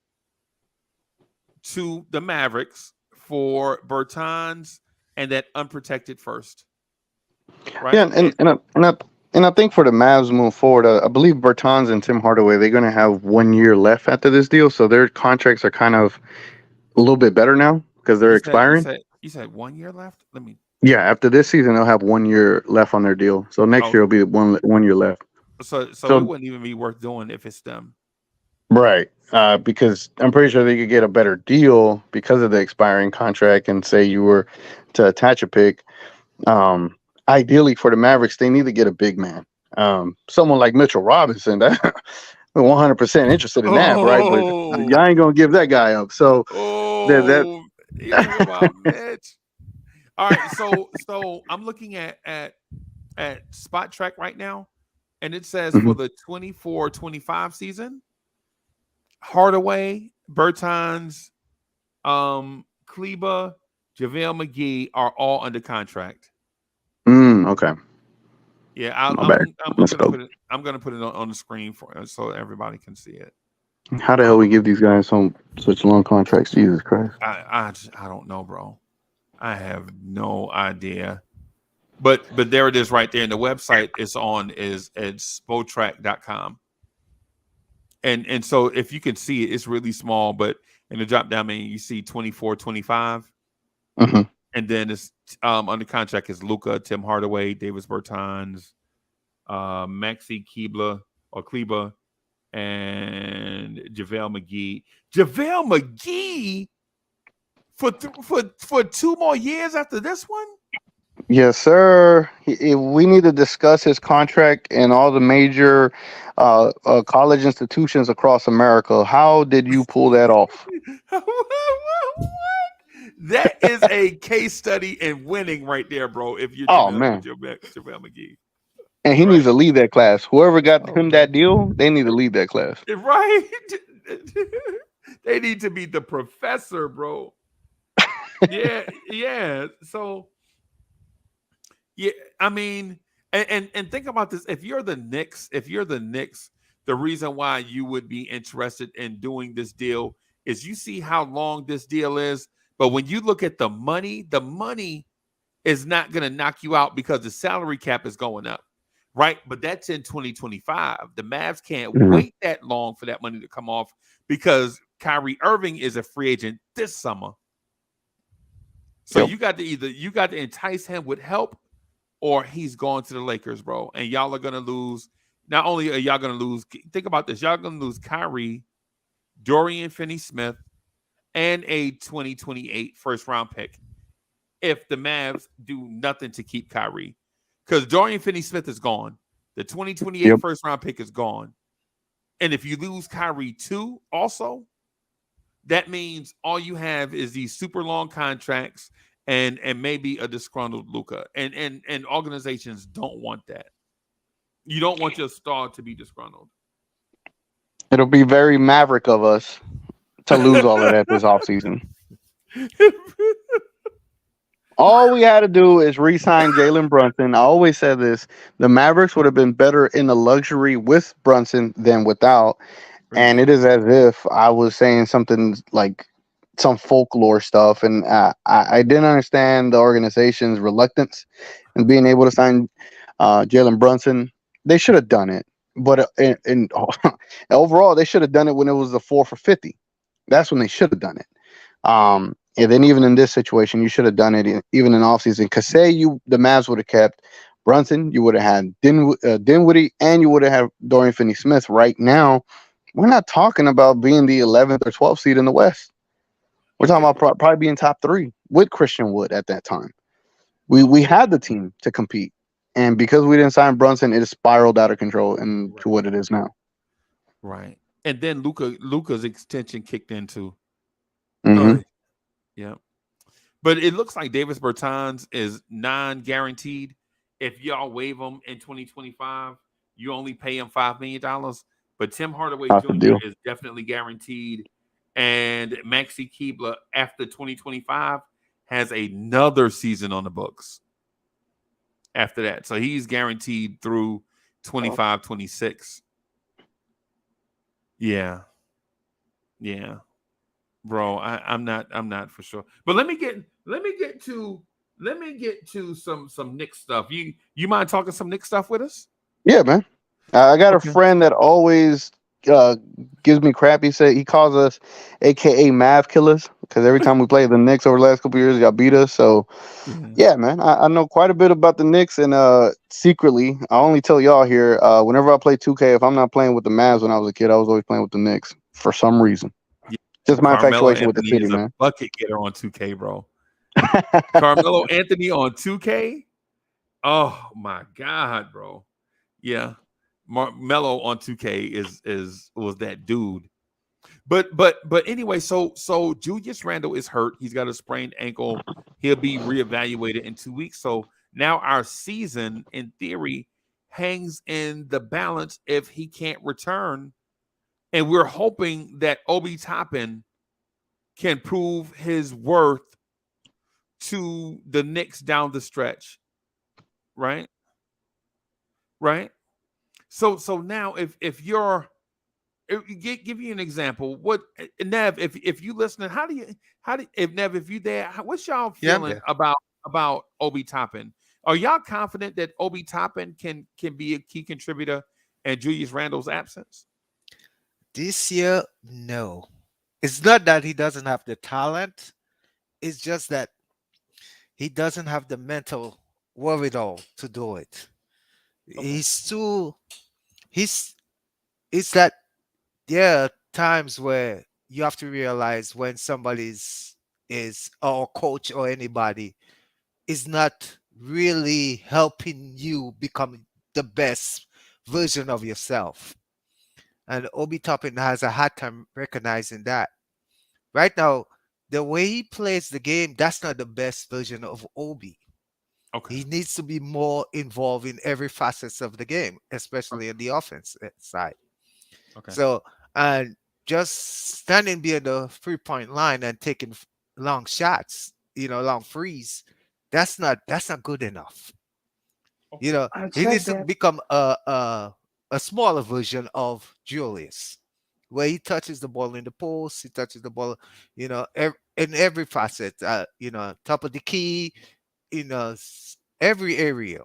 to the Mavericks for Bertans and that unprotected first. Right? Yeah, and And I think for the Mavs moving forward, I believe Bertans and Tim Hardaway, they're going to have 1 year left after this deal, so their contracts are kind of a little bit better now because they're You said you expiring. said you said 1 year left. Let me. Yeah, after this season, they'll have 1 year left on their deal. So next Oh, year will be 1 year left. so it So wouldn't even be worth doing if it's them. right, because I'm pretty sure they could get a better deal because of the expiring contract. And say you were to attach a pick, um, ideally for the Mavericks, they need to get a big man, someone like Mitchell Robinson. That 100% interested in that, right? But Oh, y'all ain't gonna give that guy up. So that oh, you talking about Mitch? All right, so I'm looking at Spot Track right now, and it says for Mhm. the 24-25 season, Hardaway, Bertans, Kleba, JaVale McGee are all under contract. Okay, Yeah, my bad. I'm Let's gonna go. put it. I'm gonna put it on the screen for so everybody can see it. How the hell we give these guys such long contracts? Jesus Christ. I don't know, bro. I have no idea. But there it is right there. And the website is spotrack.com. And so if you can see it, it's really small, but in the drop down menu, you see 24-25. Mm-hmm. And then it's under contract is Luka, Tim Hardaway, Davis Bertans, Maxi Kleba, and JaVale McGee. JaVale McGee for 2 more years after this one? Yes, sir. We need to discuss his contract and all the major college institutions across America. How did you pull that off? That is a case study in winning right there, bro. If you're Oh JaVale man, McGee. and he Right. needs to lead that class. Whoever got Oh him man. that deal, they need to lead that class. Right. They need to be the professor, bro. Yeah. So yeah, I mean, and think about this. If you're the Knicks, the reason why you would be interested in doing this deal is you see how long this deal is. But when you look at the money is not going to knock you out because the salary cap is going up, right? But that's in 2025. The Mavs can't Mhm. wait that long for that money to come off because Kyrie Irving is a free agent this summer. So Yep. you got to entice him with help, or he's going to the Lakers, bro. And y'all are gonna lose. Not only are y'all gonna lose, think about this: y'all gonna lose Kyrie, Dorian Finney-Smith, and a 2028 first-round pick if the Mavs do nothing to keep Kyrie, because Dorian Finney-Smith is gone. The 2028 Yep. first-round pick is gone, and if you lose Kyrie too, also, that means all you have is these super long contracts and maybe a disgruntled Luka. And organizations don't want that. You don't want your star to be disgruntled. It'll be very maverick of us to lose all of that this offseason. All we had to do is re-sign Jalen Brunson. I always said this: the Mavericks would have been better in the luxury with Brunson than without. And it is as if I was saying something like some folklore stuff, and I didn't understand the organization's reluctance in being able to sign Jalen Brunson. They should have done it, but overall, they should have done it when it was the 4 for 50. That's when they should have done it. And then even in this situation, you should have done it even in offseason. Because say the Mavs would have kept Brunson, you would have had Dinwiddie, and you would have had Dorian Finney-Smith. Right now, we're not talking about being the 11th or 12th seed in the West. We're talking about probably being top 3 with Christian Wood at that time. We had the team to compete, and because we didn't sign Brunson, it has spiraled out of control into what it is now. Right. And then Luka's extension kicked in too. Mm-hmm. Yeah. But it looks like Davis Bertans is non-guaranteed. If y'all waive him in 2025, you only pay him $5 million. But Tim Hardaway That's the Jr. deal. is definitely guaranteed. And Maxi Kleba after 2025 has another season on the books after that. So he's guaranteed through 25-26. Yeah. Bro, I'm not for sure. But let me get to some Knicks stuff. You mind talking some Knicks stuff with us? Yeah, man. I got a Okay. friend that always uh, gives me crap. He calls us AKA Mav Killers because every time we play the Knicks over the last couple years, y'all beat us. So Yeah. yeah, man, I know quite a bit about the Knicks, and secretly, I only tell y'all here. Whenever I play 2K, if I'm not playing with the Mavs when I was a kid, I was always playing with the Knicks for some reason. Yeah. Just my Carmelo infatuation with the Anthony city, is a man. bucket getter on 2K, bro. Carmelo Anthony on 2K. Oh my god, bro. Yeah. Melo on 2K is was that dude. But anyway, so Julius Randle is hurt. He's got a sprained ankle. He'll be reevaluated in 2 weeks. So now our season, in theory, hangs in the balance if he can't return. And we're hoping that Obi Toppin can prove his worth to the Knicks down the stretch. Right? Right? So now if you're give you an example. What Nev, if you listening, how do if Nev, if you there, what's y'all Yeah, I'm feeling there. about Obi Toppin? Are y'all confident that Obi Toppin can be a key contributor in Julius Randle's absence? This year, no. It's not that he doesn't have the talent. It's just that he doesn't have the mental wherewithal to do it. Okay. He's too. He's. It's that there are times where you have to realize when somebody's is or coach or anybody is not really helping you become the best version of yourself. And Obi Toppin has a hard time recognizing that. Right now, the way he plays the game, that's not the best version of Obi. Okay. He needs to be more involved in every facets of the game, especially Okay. on the offense side. Okay. So, and just standing behind the 3 point line and taking long shots, long frees, that's not good enough. Okay. I He needs said to that. become a smaller version of Julius, where he touches the ball in the post, he touches the ball, in every facet, top of the key, every area.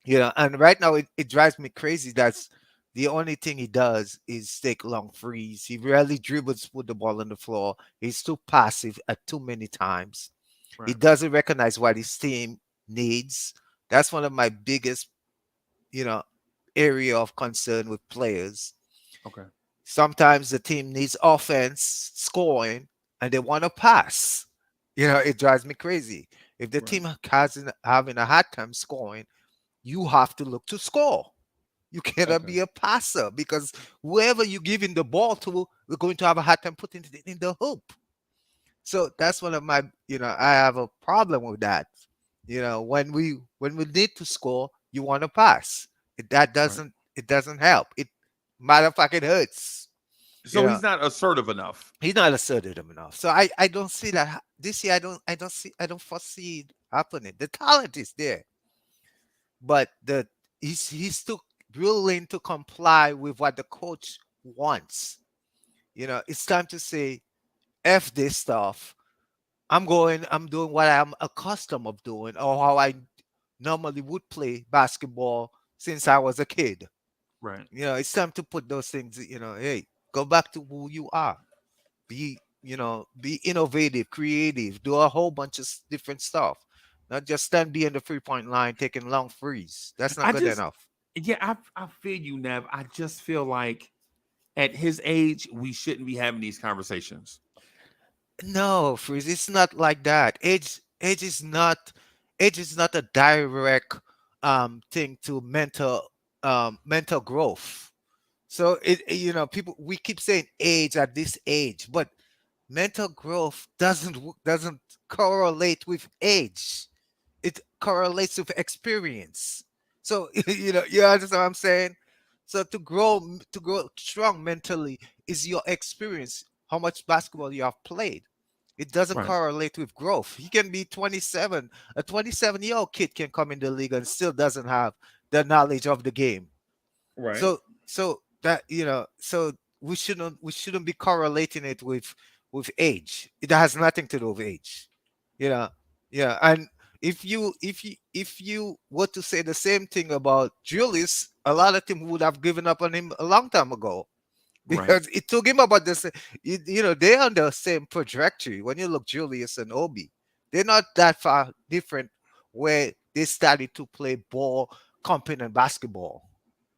And right now it drives me crazy. That's the only thing he does is take long frees. He rarely dribbles with the ball on the floor. He's too passive at too many times. He Right. doesn't recognize what his team needs. That's one of my biggest, you know, area of concern with players. Okay. Sometimes the team needs offense, scoring, and they want to pass. It drives me crazy. If the Right. team has having a hard time scoring, you have to look to score. You cannot Okay. be a passer because whoever you're giving the ball to, we're going to have a hard time putting it in the hoop. So that's one of my, I have a problem with that. When we need to score, you want to pass. That Right. doesn't help. It matter of fact, it hurts. You So know, he's not assertive enough. he's not assertive enough. So I don't see that this year. I don't foresee it happening. The talent is there, but he's too willing to comply with what the coach wants. It's time to say f this stuff. I'm doing what I'm accustomed of doing or how I normally would play basketball since I was a kid. Right. It's time to put those things, hey, go back to who you are. Be innovative, creative, do a whole bunch of different stuff. Not just stand behind the 3 point line taking long frees. That's not I good just enough. yeah, I feel you, Nev. I just feel like at his age, we shouldn't be having these conversations. No, Freeze, it's not like that. Age is not a direct thing to mental growth. So people we keep saying age at this age, but mental growth doesn't correlate with age. It correlates with experience. So you understand what I'm saying? So to grow strong mentally is your experience, how much basketball you have played. It doesn't Right. correlate with growth. He can be 27. A 27-year-old kid can come in the league and still doesn't have the knowledge of the game. Right. So we shouldn't be correlating it with age. It has nothing to do with age. You know, yeah. And If you were to say the same thing about Julius, a lot of team would have given up on him a long time ago Right. because it took him about this. They're on the same trajectory. When you look Julius and Obi, they're not that far different where they started to play ball, competent basketball.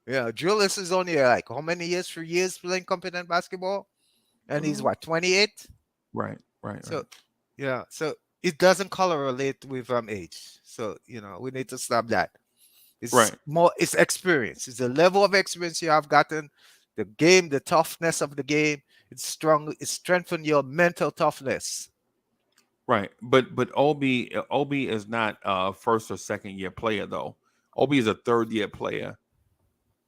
Yeah, Julius is only like how many years? 3 years playing competent basketball, and he's what 28. Right. Right. So Right. yeah, so it doesn't correlate with age. So we need to stop that. It's Right. more, it's experience. It's the level of experience you have gotten, the game, the toughness of the game. It's strong. It strengthens your mental toughness. Right. But Obi is not a first or second year player though. Obi is a third year player,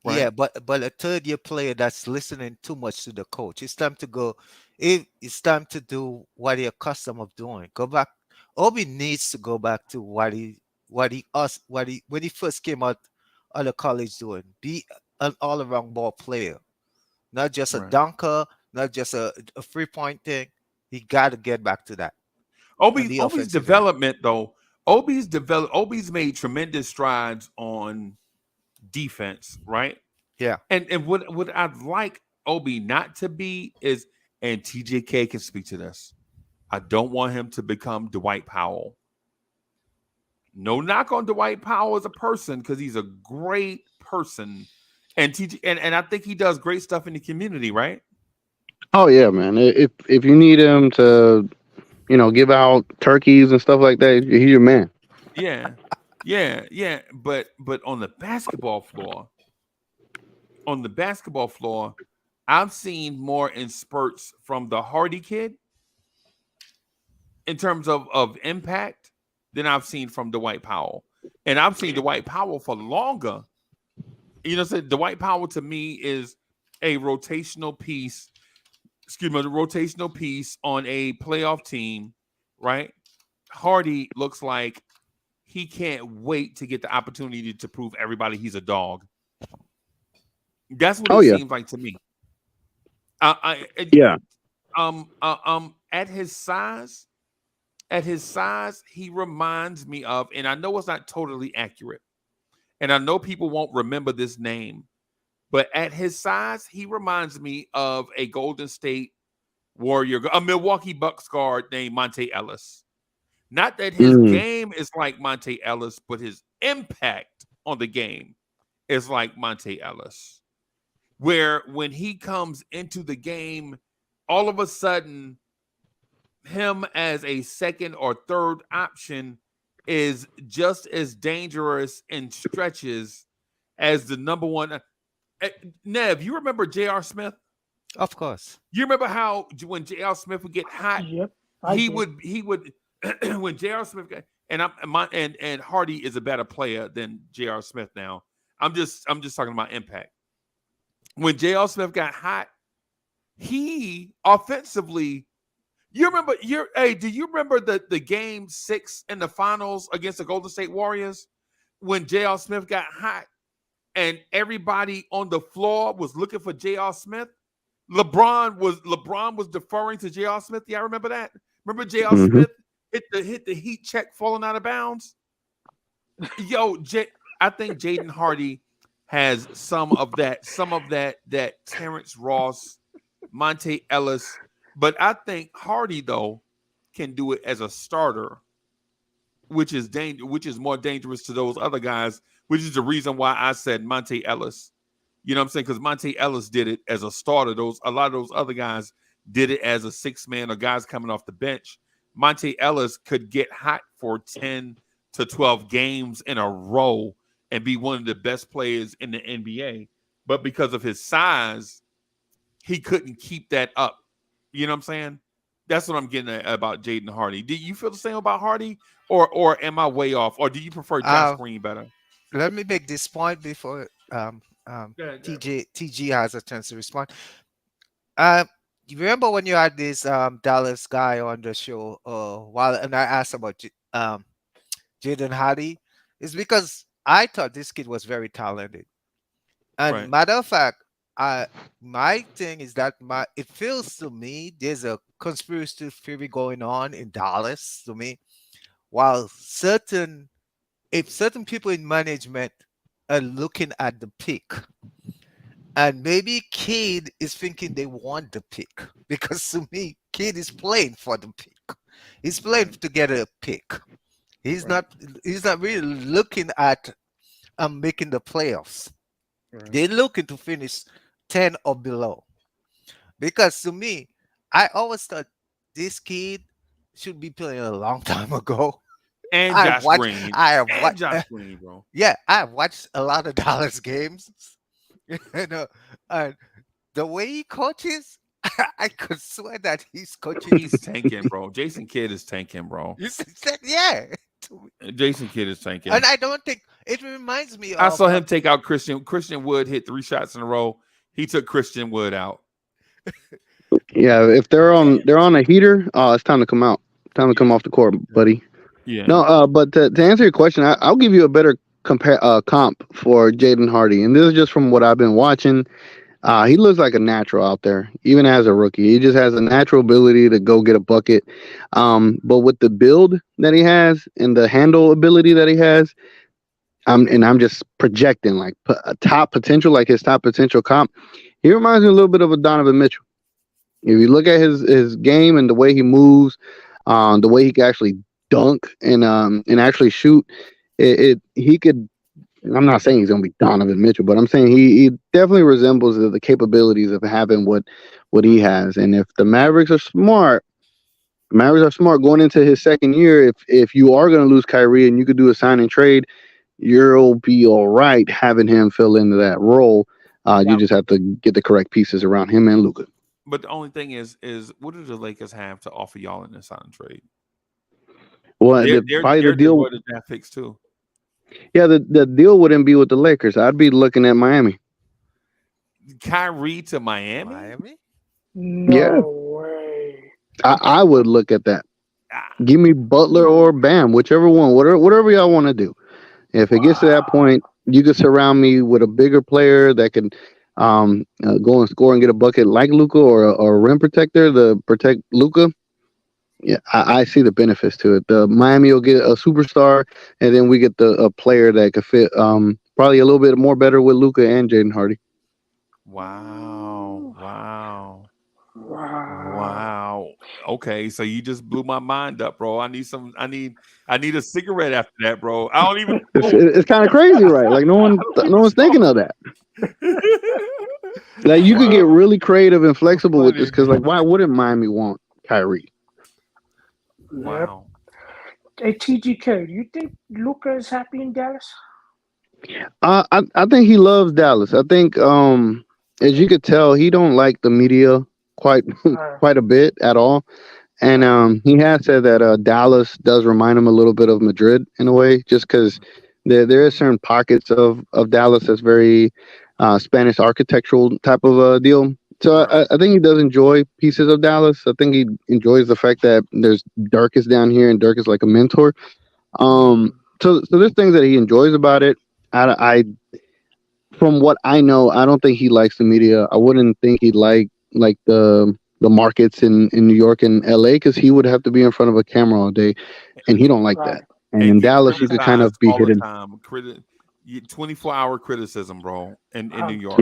Yeah, right? but a third year player that's listening too much to the coach. It's time to go. It's time to do what he accustomed of doing. Go back. Obi needs to go back to what he when he first came out of college doing. Be an all around ball player, not just a Right. dunker, not just a 3 point thing. He got to get back to that on the Obi's offensive end. development though. Obi's made tremendous strides on defense, right? Yeah. And what I'd like Obi not to be is, and TJK can speak to this. I don't want him to become Dwight Powell. No knock on Dwight Powell as a person because he's a great person, and and I think he does great stuff in the community, right? Oh yeah, man. If you need him to, give out turkeys and stuff like that, he's your man. Yeah, yeah. But on the basketball floor, I've seen more in spurts from the Hardy kid in terms of impact than I've seen from Dwight Powell, and I've seen Dwight Powell for longer. So Dwight Powell to me is a rotational piece. Excuse me, the rotational piece on a playoff team, right? Hardy looks like he can't wait to get the opportunity to prove everybody he's a dog. That's what Oh it yeah, seems like to me. yeah. At his size, he reminds me of, and I know it's not totally accurate, and I know people won't remember this name, but at his size, he reminds me of a Golden State Warrior, a Milwaukee Bucks guard named Monte Ellis. Not that his Mm. game is like Monte Ellis, but his impact on the game is like Monte Ellis. Where when he comes into the game, all of a sudden, him as a second or third option is just as dangerous in stretches as the number one. Nev, you remember J.R. Smith? Of course. You remember how when J.R. Smith would get hot, Yep, I he did. would when J.R. Smith got, and Hardy is a better player than J.R. Smith now. I'm just talking about impact. When J.R. Smith got hot, he offensively, do you remember the game 6 in the finals against the Golden State Warriors when J.R. Smith got hot and everybody on the floor was looking for J.R. Smith? LeBron was deferring to J.R. Smith. Yeah, I remember that. Remember J.R. Hmm. Smith hit the heat check falling out of bounds? Yo, I think Jaden Hardy has some of that Terrence Ross, Monte Ellis, but I think Hardy though can do it as a starter, which is more dangerous to those other guys, which is the reason why I said Monte Ellis. You know what I'm saying? Because Monte Ellis did it as a starter. A lot of those other guys did it as a 6-man or guys coming off the bench. Monte Ellis could get hot for 10 to 12 games in a row and be one of the best players in the NBA. But because of his size, he couldn't keep that up. You know what I'm saying? That's what I'm getting at about Jaden Hardy. Do you feel the same about Hardy, or am I way off? Or do you prefer Josh Uh, Green better? Let me make this point before Yeah, yeah. TG has a chance to respond. Uh, you remember when you had this Dallas guy on the show while and I asked about Jaden Hardy? It's because I thought this kid was very talented. And Right. matter of fact, my thing is that it feels to me there's a conspiracy theory going on in Dallas to me while if certain people in management are looking at the pick, and maybe Kid is thinking they want the pick, because to me, Kid is playing for the pick. He's playing to get a pick. He's Right. not really looking at making the playoffs. Right. They're looking to finish 10 or below. Because to me, I always thought this kid should be playing a long time ago. And I Josh watched Green. I have And watched Josh Green, bro. yeah, I have watched a lot of Dallas games. You know, and the way he coaches, I could swear that he's coaching. He's tanking, bro. Jason Kidd is tanking, bro. Yeah. Jason Kidd is tanking. And I don't think it reminds me I of saw him take out Christian Wood, hit 3 shots in a row. He took Christian Wood out. Yeah, if they're on a heater, it's time to come out. Time to come off the court, buddy. Yeah. No, but to answer your question, I'll give you a better comp for Jaden Hardy, and this is just from what I've been watching. He looks like a natural out there, even as a rookie. He just has a natural ability to go get a bucket. But with the build that he has and the handle ability that he has, I'm just projecting like a top potential, like his top potential comp. He reminds me a little bit of a Donovan Mitchell. If you look at his game and the way he moves, the way he can actually dunk and actually shoot, he could. I'm not saying he's going to be Donovan Mitchell, but I'm saying he definitely resembles the capabilities of having what he has. And if the Mavericks are smart going into his second year. If you are going to lose Kyrie and you could do a sign and trade, you'll be all right having him fill into that role. You just have to get the correct pieces around him and Luka. But the only thing is what do the Lakers have to offer y'all in this sign and trade? Well, probably the deal. The draft picks too. Yeah, the deal wouldn't be with the Lakers. I'd be looking at Miami. Kyrie to Miami? No way. I would look at that. Give me Butler or Bam, whichever one, whatever y'all want to do. If it gets to that point, you could surround me with a bigger player that can go and score and get a bucket like Luka, or a rim protector to protect Luka. Yeah, I see the benefits to it. The Miami will get a superstar, and then we get a player that could fit probably a little bit more better with Luka and Jaden Hardy. Wow. Okay, so you just blew my mind up, bro. I need a cigarette after that, bro. I don't even. It's kind of crazy, right? Like no one's thinking of that. Like you could get really creative and flexible with this, because like why wouldn't Miami want Kyrie? Wow. Hey, TGK, do you think Luka is happy in Dallas? I think he loves Dallas. I think as you could tell, he don't like the media quite a bit at all. And he has said that Dallas does remind him a little bit of Madrid in a way, just because there is certain pockets of Dallas that's very Spanish architectural type of deal. So I think he does enjoy pieces of Dallas. I think he enjoys the fact that there's Dirk is down here and Dirk is like a mentor. So there's things that he enjoys about it. I from what I know, I don't think he likes the media. I wouldn't think he'd like the markets in New York and LA, because he would have to be in front of a camera all day, and he don't like that. And in Dallas, you could kind of be hidden. 24-hour criticism, bro, in New York.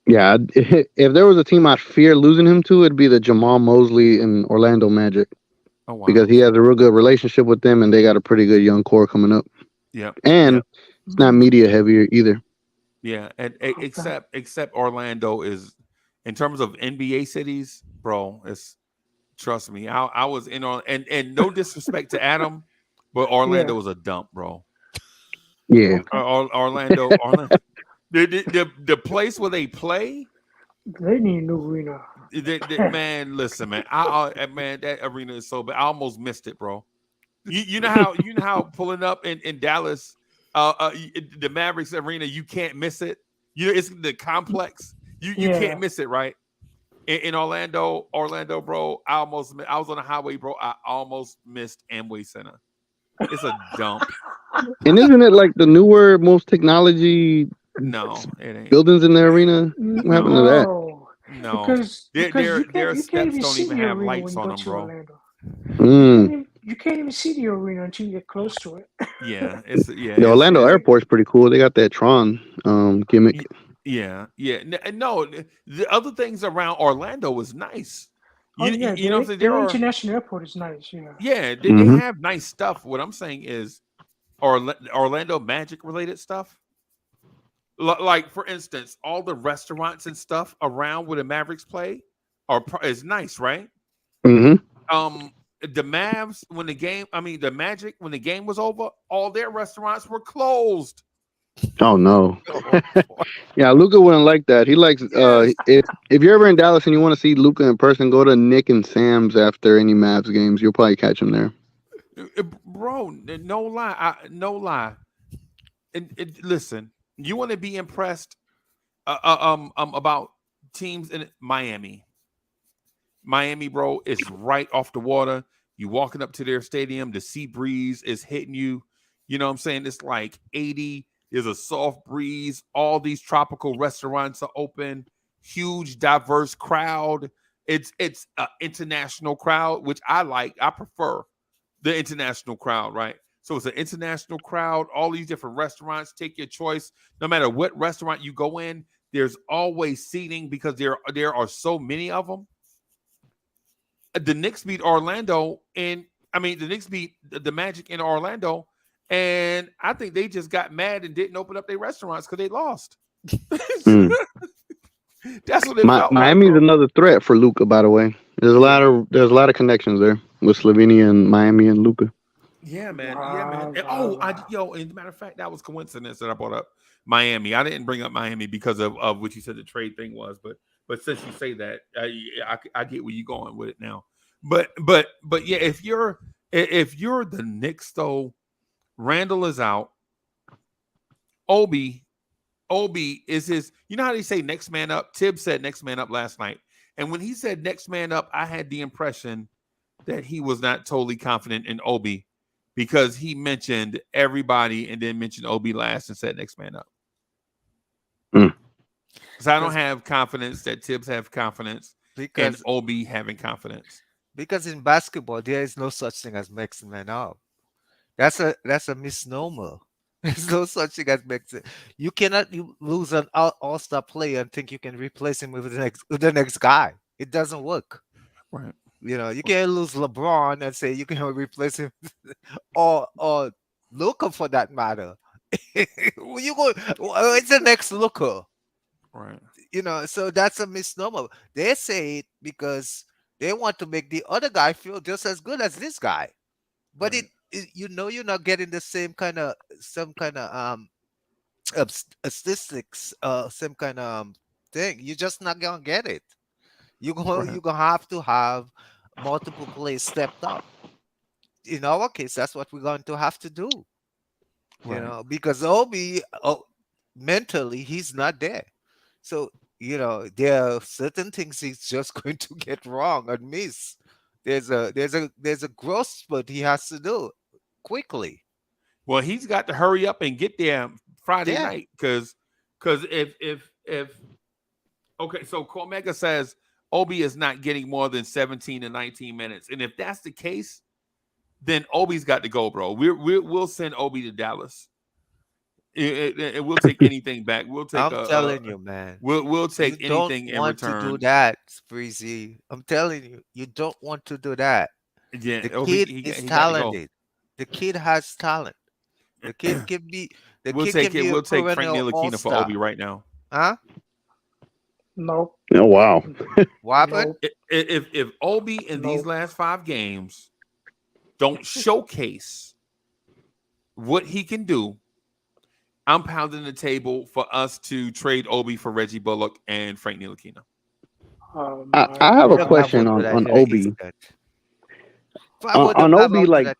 Yeah, if there was a team I'd fear losing him to, it'd be the Jamal Mosley and Orlando Magic. Oh, wow. Because he has a real good relationship with them, and they got a pretty good young core coming up. Yeah, and it's not media heavier either. Yeah, and except Orlando is, in terms of NBA cities, bro. Trust me, I was in on, and no disrespect to Adam, but Orlando was a dump, bro. Yeah, Orlando. The place where they play, they need a new arena. Man, listen, man. Man, that arena is so bad. I almost missed it, bro. You know how pulling up in Dallas, the Mavericks arena, you can't miss it. It's the complex. You can't miss it, right? In Orlando, bro. I was on the highway, bro. I almost missed Amway Center. It's a dump. And isn't it like the newer, most technology? No, it ain't. Buildings in the arena. What happened to that? No, because their you steps don't even have lights on them, bro. you can't even see the arena until you get close to it. Yeah, The Orlando it's airport's pretty cool. They got that Tron gimmick. yeah, yeah. No, the other things around Orlando is nice. Oh yeah, You know what I'm saying? There their are international airport is nice. Yeah. yeah, they Hmm. have nice stuff. What I'm saying is Orlando Magic related stuff. Like for instance, all the restaurants and stuff around where the Mavericks play is nice, right? Hmm. The Mavs when the game, I mean the Magic when the game was over, all their restaurants were closed. Oh no. Oh, boy. Yeah, Luca wouldn't like that. He likes Yes, if you're ever in Dallas and you want to see Luca in person, go to Nick and Sam's after any Mavs games. You'll probably catch him there. bro. No lie, no lie. And listen, you want to be impressed about teams in Miami. Miami, bro, is right off the water. You walking up to their stadium, the sea breeze is hitting you. You know what I'm saying? It's like 80. There's a soft breeze. All these tropical restaurants are open. Huge, diverse crowd. It's an international crowd, which I like. I prefer the international crowd, right? So it's an international crowd. All these different restaurants. Take your choice. No matter what restaurant you go in, there's always seating because there are so many of them. The Knicks beat Orlando, and I mean the Knicks beat the Magic in Orlando, and I think they just got mad and didn't open up their restaurants because they lost. Mm. That's what it felt like. Miami's Bro. another threat for Luca, by the way. There's a lot of connections there with Slovenia and Miami and Luca. Yeah, man. Yeah, man. Wow, And, wow, wow. and matter of fact, that was coincidence that I brought up Miami. I didn't bring up Miami because of what you said the trade thing was, but since you say that, I get where you're going with it now. But yeah, if you're the Knicks though, Randall is out. Obi is his. You know how they say next man up. Tibbs said next man up last night, and when he said next man up, I had the impression that he was not totally confident in Obi because he mentioned everybody and then mentioned Obi last and said next man up. Mm. So I don't have confidence that Tibbs have confidence in because Obi having confidence. because in basketball there is no such thing as next man up. That's a misnomer. There's no such thing as next. You cannot lose an all-star player and think you can replace him with the next guy. It doesn't work. Right. You know, you can't lose LeBron and say you can replace him or Luka for that matter. You go, it's the next Luka. Right. You know, so that's a misnomer. They say it because they want to make the other guy feel just as good as this guy. But Right. you know you're not getting the same kind of statistics, same kind of thing. You're just not gonna get it. Right. You're gonna have to have multiple plays stepped up. In our case, that's what we're going to have to do. You Right. know, because Obi, mentally, he's not there. So you know there are certain things he's just going to get wrong and miss. There's a growth spurt he has to do quickly. Well, he's got to hurry up and get there Friday Yeah. night because if okay, so Cormega says Obi is not getting more than 17 to 19 minutes, and if that's the case, then Obi's got to go, bro. We'll send Obi to Dallas. We'll take anything back. We'll take I'm telling you, man. we'll You take don't anything in want to do return. that, Spreezy. I'm telling you, you don't want to do that. Yeah, The Obi, kid he is got to go. talented. The kid has talent. The kid can be. The We'll kid take can it. be a We'll take Frank perennial Ntilikina for all-star. Obi right now. Huh? Nope. Oh wow. What happened? Nope. If Obi in these Nope. last 5 games don't showcase what he can do, I'm pounding the table for us to trade Obi for Reggie Bullock and Frank Ntilikina. Oh I my have We a don't God. have question one to that on Obi. extent. We don't On have Obi, one to like, that.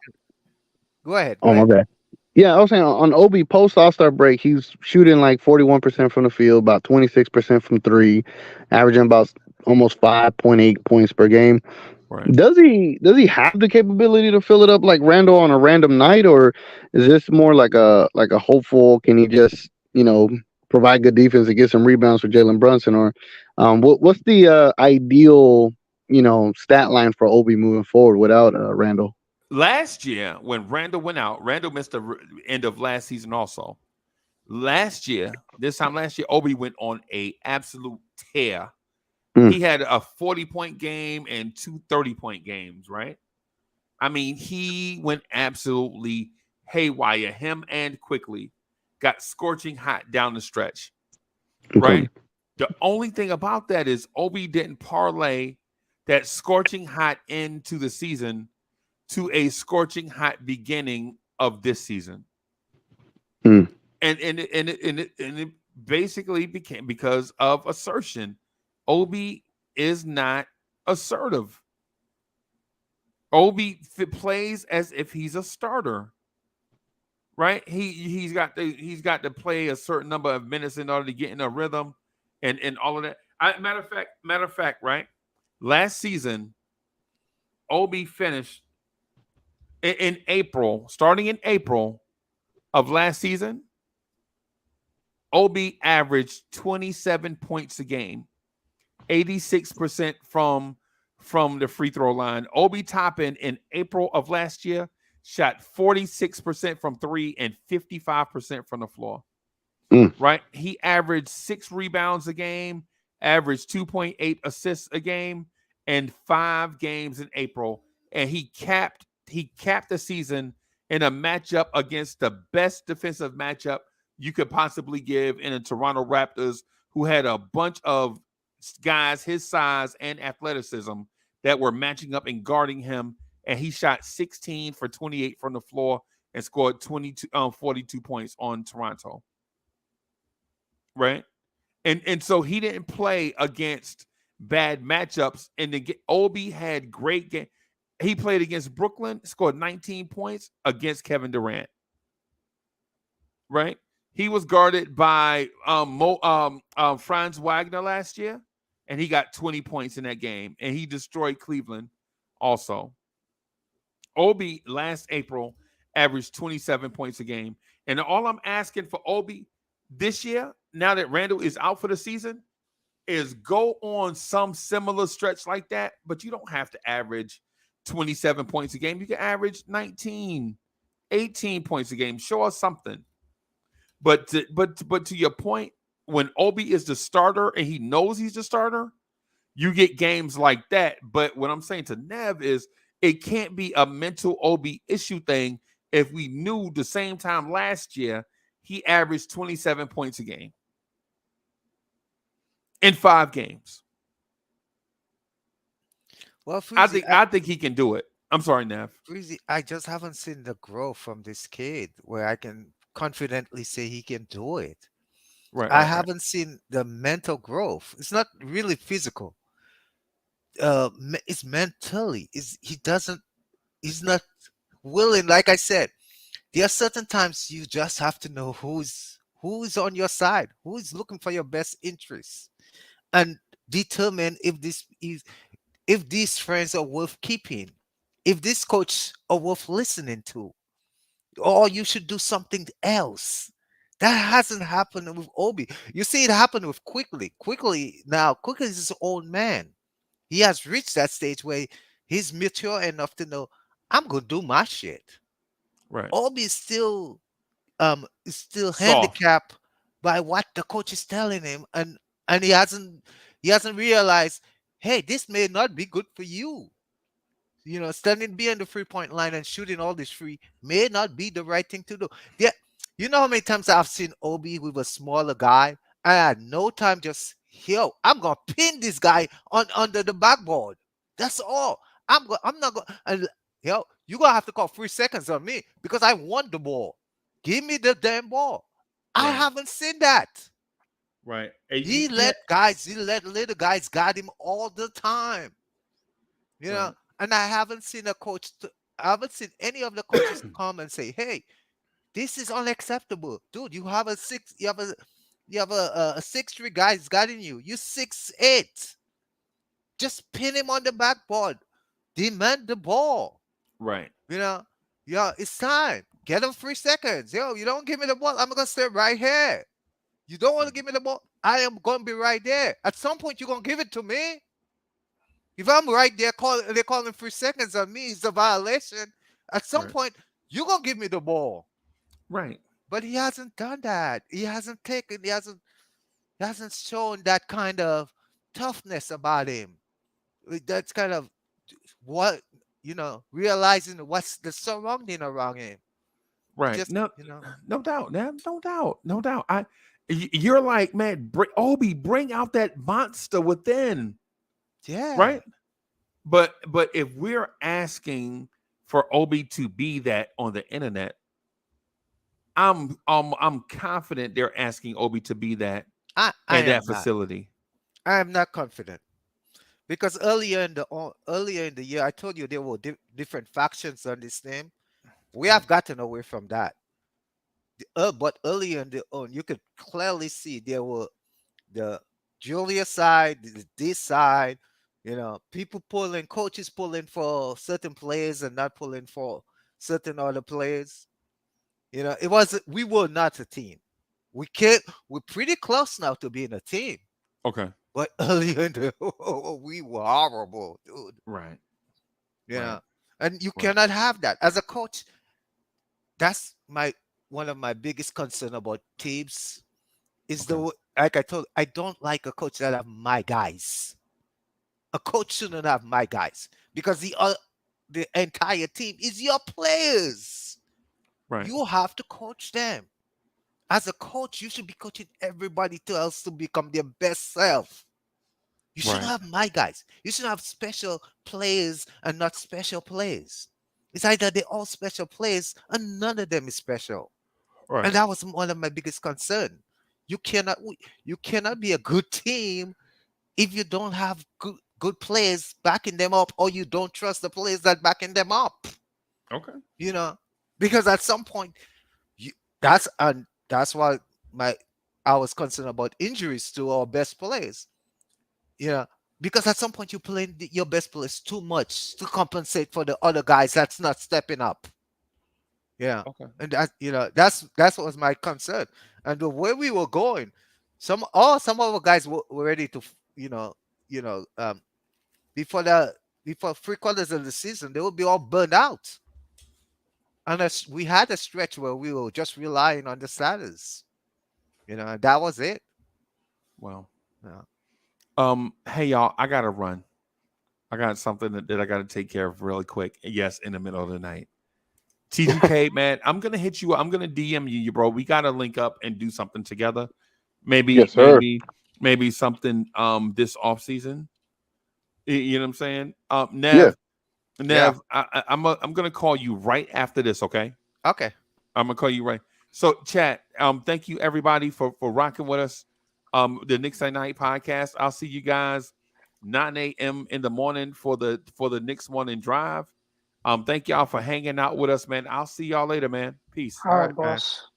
Go ahead. Go oh my ahead. bad. Yeah, I was saying on Obi post All-Star break, he's shooting like 41% from the field, about 26% from three, averaging about almost 5.8 points per game. Right. Does he have the capability to fill it up like Randall on a random night, or is this more like a hopeful? Can he just provide good defense and get some rebounds for Jalen Brunson, or what's the ideal stat line for Obi moving forward without Randall? last year when Randall went out, Randall missed the end of last season also. Last year, this time last year, Obi went on a absolute tear. Mm. He had a 40-point game and two 30-point games, right? I mean, he went absolutely haywire. Him and Quickly got scorching hot down the stretch, right? Okay. The only thing about that is Obi didn't parlay that scorching hot into the season to a scorching hot beginning of this season. Mm. And it basically became because of assertion. Obi is not assertive. Obi plays as if he's a starter, right? He's got to play a certain number of minutes in order to get in a rhythm, and all of that. Matter of fact, right? Last season, Obi finished in April, starting in April of last season. Obi averaged 27 points a game, 86% from the free throw line. Obi Toppin in April of last year shot 46% from three and 55% from the floor. Mm. Right? He averaged 6 rebounds a game, averaged 2.8 assists a game, and 5 games in April. And he capped the season in a matchup against the best defensive matchup you could possibly give in the Toronto Raptors, who had a bunch of guys his size and athleticism that were matching up and guarding him. And he shot 16 for 28 from the floor and scored 42 points on Toronto. Right? And so he didn't play against bad matchups. And Obi had great game. He played against Brooklyn, scored 19 points against Kevin Durant. Right? He was guarded by Franz Wagner last year, and he got 20 points in that game, and he destroyed Cleveland also. Obi last April averaged 27 points a game. And all I'm asking for Obi this year, now that Randall is out for the season, is go on some similar stretch like that, but you don't have to average 27 points a game. You can average 19, 18 points a game. Show us something. But to your point, when Obi is the starter and he knows he's the starter, you get games like that. But what I'm saying to Nev is it can't be a mental Obi issue thing if we knew the same time last year he averaged 27 points a game in 5 games. Well, Freezy, I think he can do it. I'm sorry, Nev. Freezy, I just haven't seen the growth from this kid where I can confidently say he can do it. I haven't seen the mental growth. It's not really physical. It's mentally. He's not willing. Like I said, there are certain times you just have to know who's on your side, who is looking for your best interests, and determine if these friends are worth keeping, if this coach are worth listening to, or you should do something else. That hasn't happened with Obi. You see it happen with Quickly. Quickly is his own man. He has reached that stage where he's mature enough to know I'm gonna do my shit. Right. Obi is still Soft. handicapped by what the coach is telling him, and he hasn't realized, hey, this may not be good for you. You know, standing behind the 3-point line and shooting all this free may not be the right thing to do. Yeah, you know how many times I've seen Obi with a smaller guy? I had no time. Just I'm gonna pin this guy under the backboard. That's all. I'm not gonna. And you're gonna have to call 3 seconds on me because I want the ball. Give me the damn ball. I haven't seen that. Right. He let little guys guard him all the time. You know, and I haven't seen I haven't seen any of the coaches come and say, "Hey, this is unacceptable, dude. You have a 6'3" guy guarding you. You 6'8". Just pin him on the backboard. Demand the ball. Right. You know, it's time. Get him 3 seconds. You don't give me the ball, I'm gonna stay right here. You don't want to give me the ball, I am gonna be right there. At some point, you're gonna give it to me. If I'm right there, they're calling 3 seconds on me. It's a violation. At some Right. point, you're gonna give me the ball. Right. But he hasn't done that. He hasn't shown that kind of toughness about him. That's kind of what realizing what's the surrounding around him. Right. Just No, no doubt, man. No doubt. No doubt. You're like, man, Obi, bring out that monster within. yeah. Right. But if we're asking for Obi to be that on the internet, I'm confident they're asking Obi to be that I in that am not. facility. I am not confident because earlier in the year, I told you there were different factions on this name. We have gotten away from that. But earlier in the on, you could clearly see there were the Julia side, this side, people pulling, coaches pulling for certain players and not pulling for certain other players. It wasn't, we were not a team. We're pretty close now to being a team. Okay. But earlier in the, we were horrible, dude. Right. Yeah. Right. And you Right. cannot have that. As a coach, that's one of my biggest concern about teams is Okay. like I told, I don't like a coach that have my guys. A coach shouldn't have my guys because the entire team is your players. Right. You have to coach them. As a coach, you should be coaching everybody else to become their best self. You shouldn't Right. have my guys. You should have special players and not special players. It's either they're all special players and none of them is special. Right. And that was one of my biggest concern. You cannot be a good team if you don't have good players backing them up, or you don't trust the players that backing them up. Okay. Because at some point, that's why I was concerned about injuries to our best players. Because at some point you play your best players too much to compensate for the other guys that's not stepping up. Yeah. Okay. And that's what was my concern. And the way we were going, some of our guys were ready to, before 3 quarters of the season, they will be all burned out. And we had a stretch where we were just relying on the starters. And that was it. Well. Yeah. Hey y'all, I gotta run. I got something that I gotta take care of really quick. Yes, in the middle of the night. TGK, man, I'm gonna hit you. I'm gonna DM you, bro. We gotta link up and do something together. Maybe, Yes, sir. maybe something this off season. You know what I'm saying? Yeah. Nev, I'm gonna call you right after this. Okay. Okay. I'm gonna call you right. So, chat. Thank you everybody for rocking with us. The Knicks at Night podcast. I'll see you guys 9 a.m. in the morning for the Knicks morning drive. Thank y'all for hanging out with us, man. I'll see y'all later, man. Peace. All right, man. boss.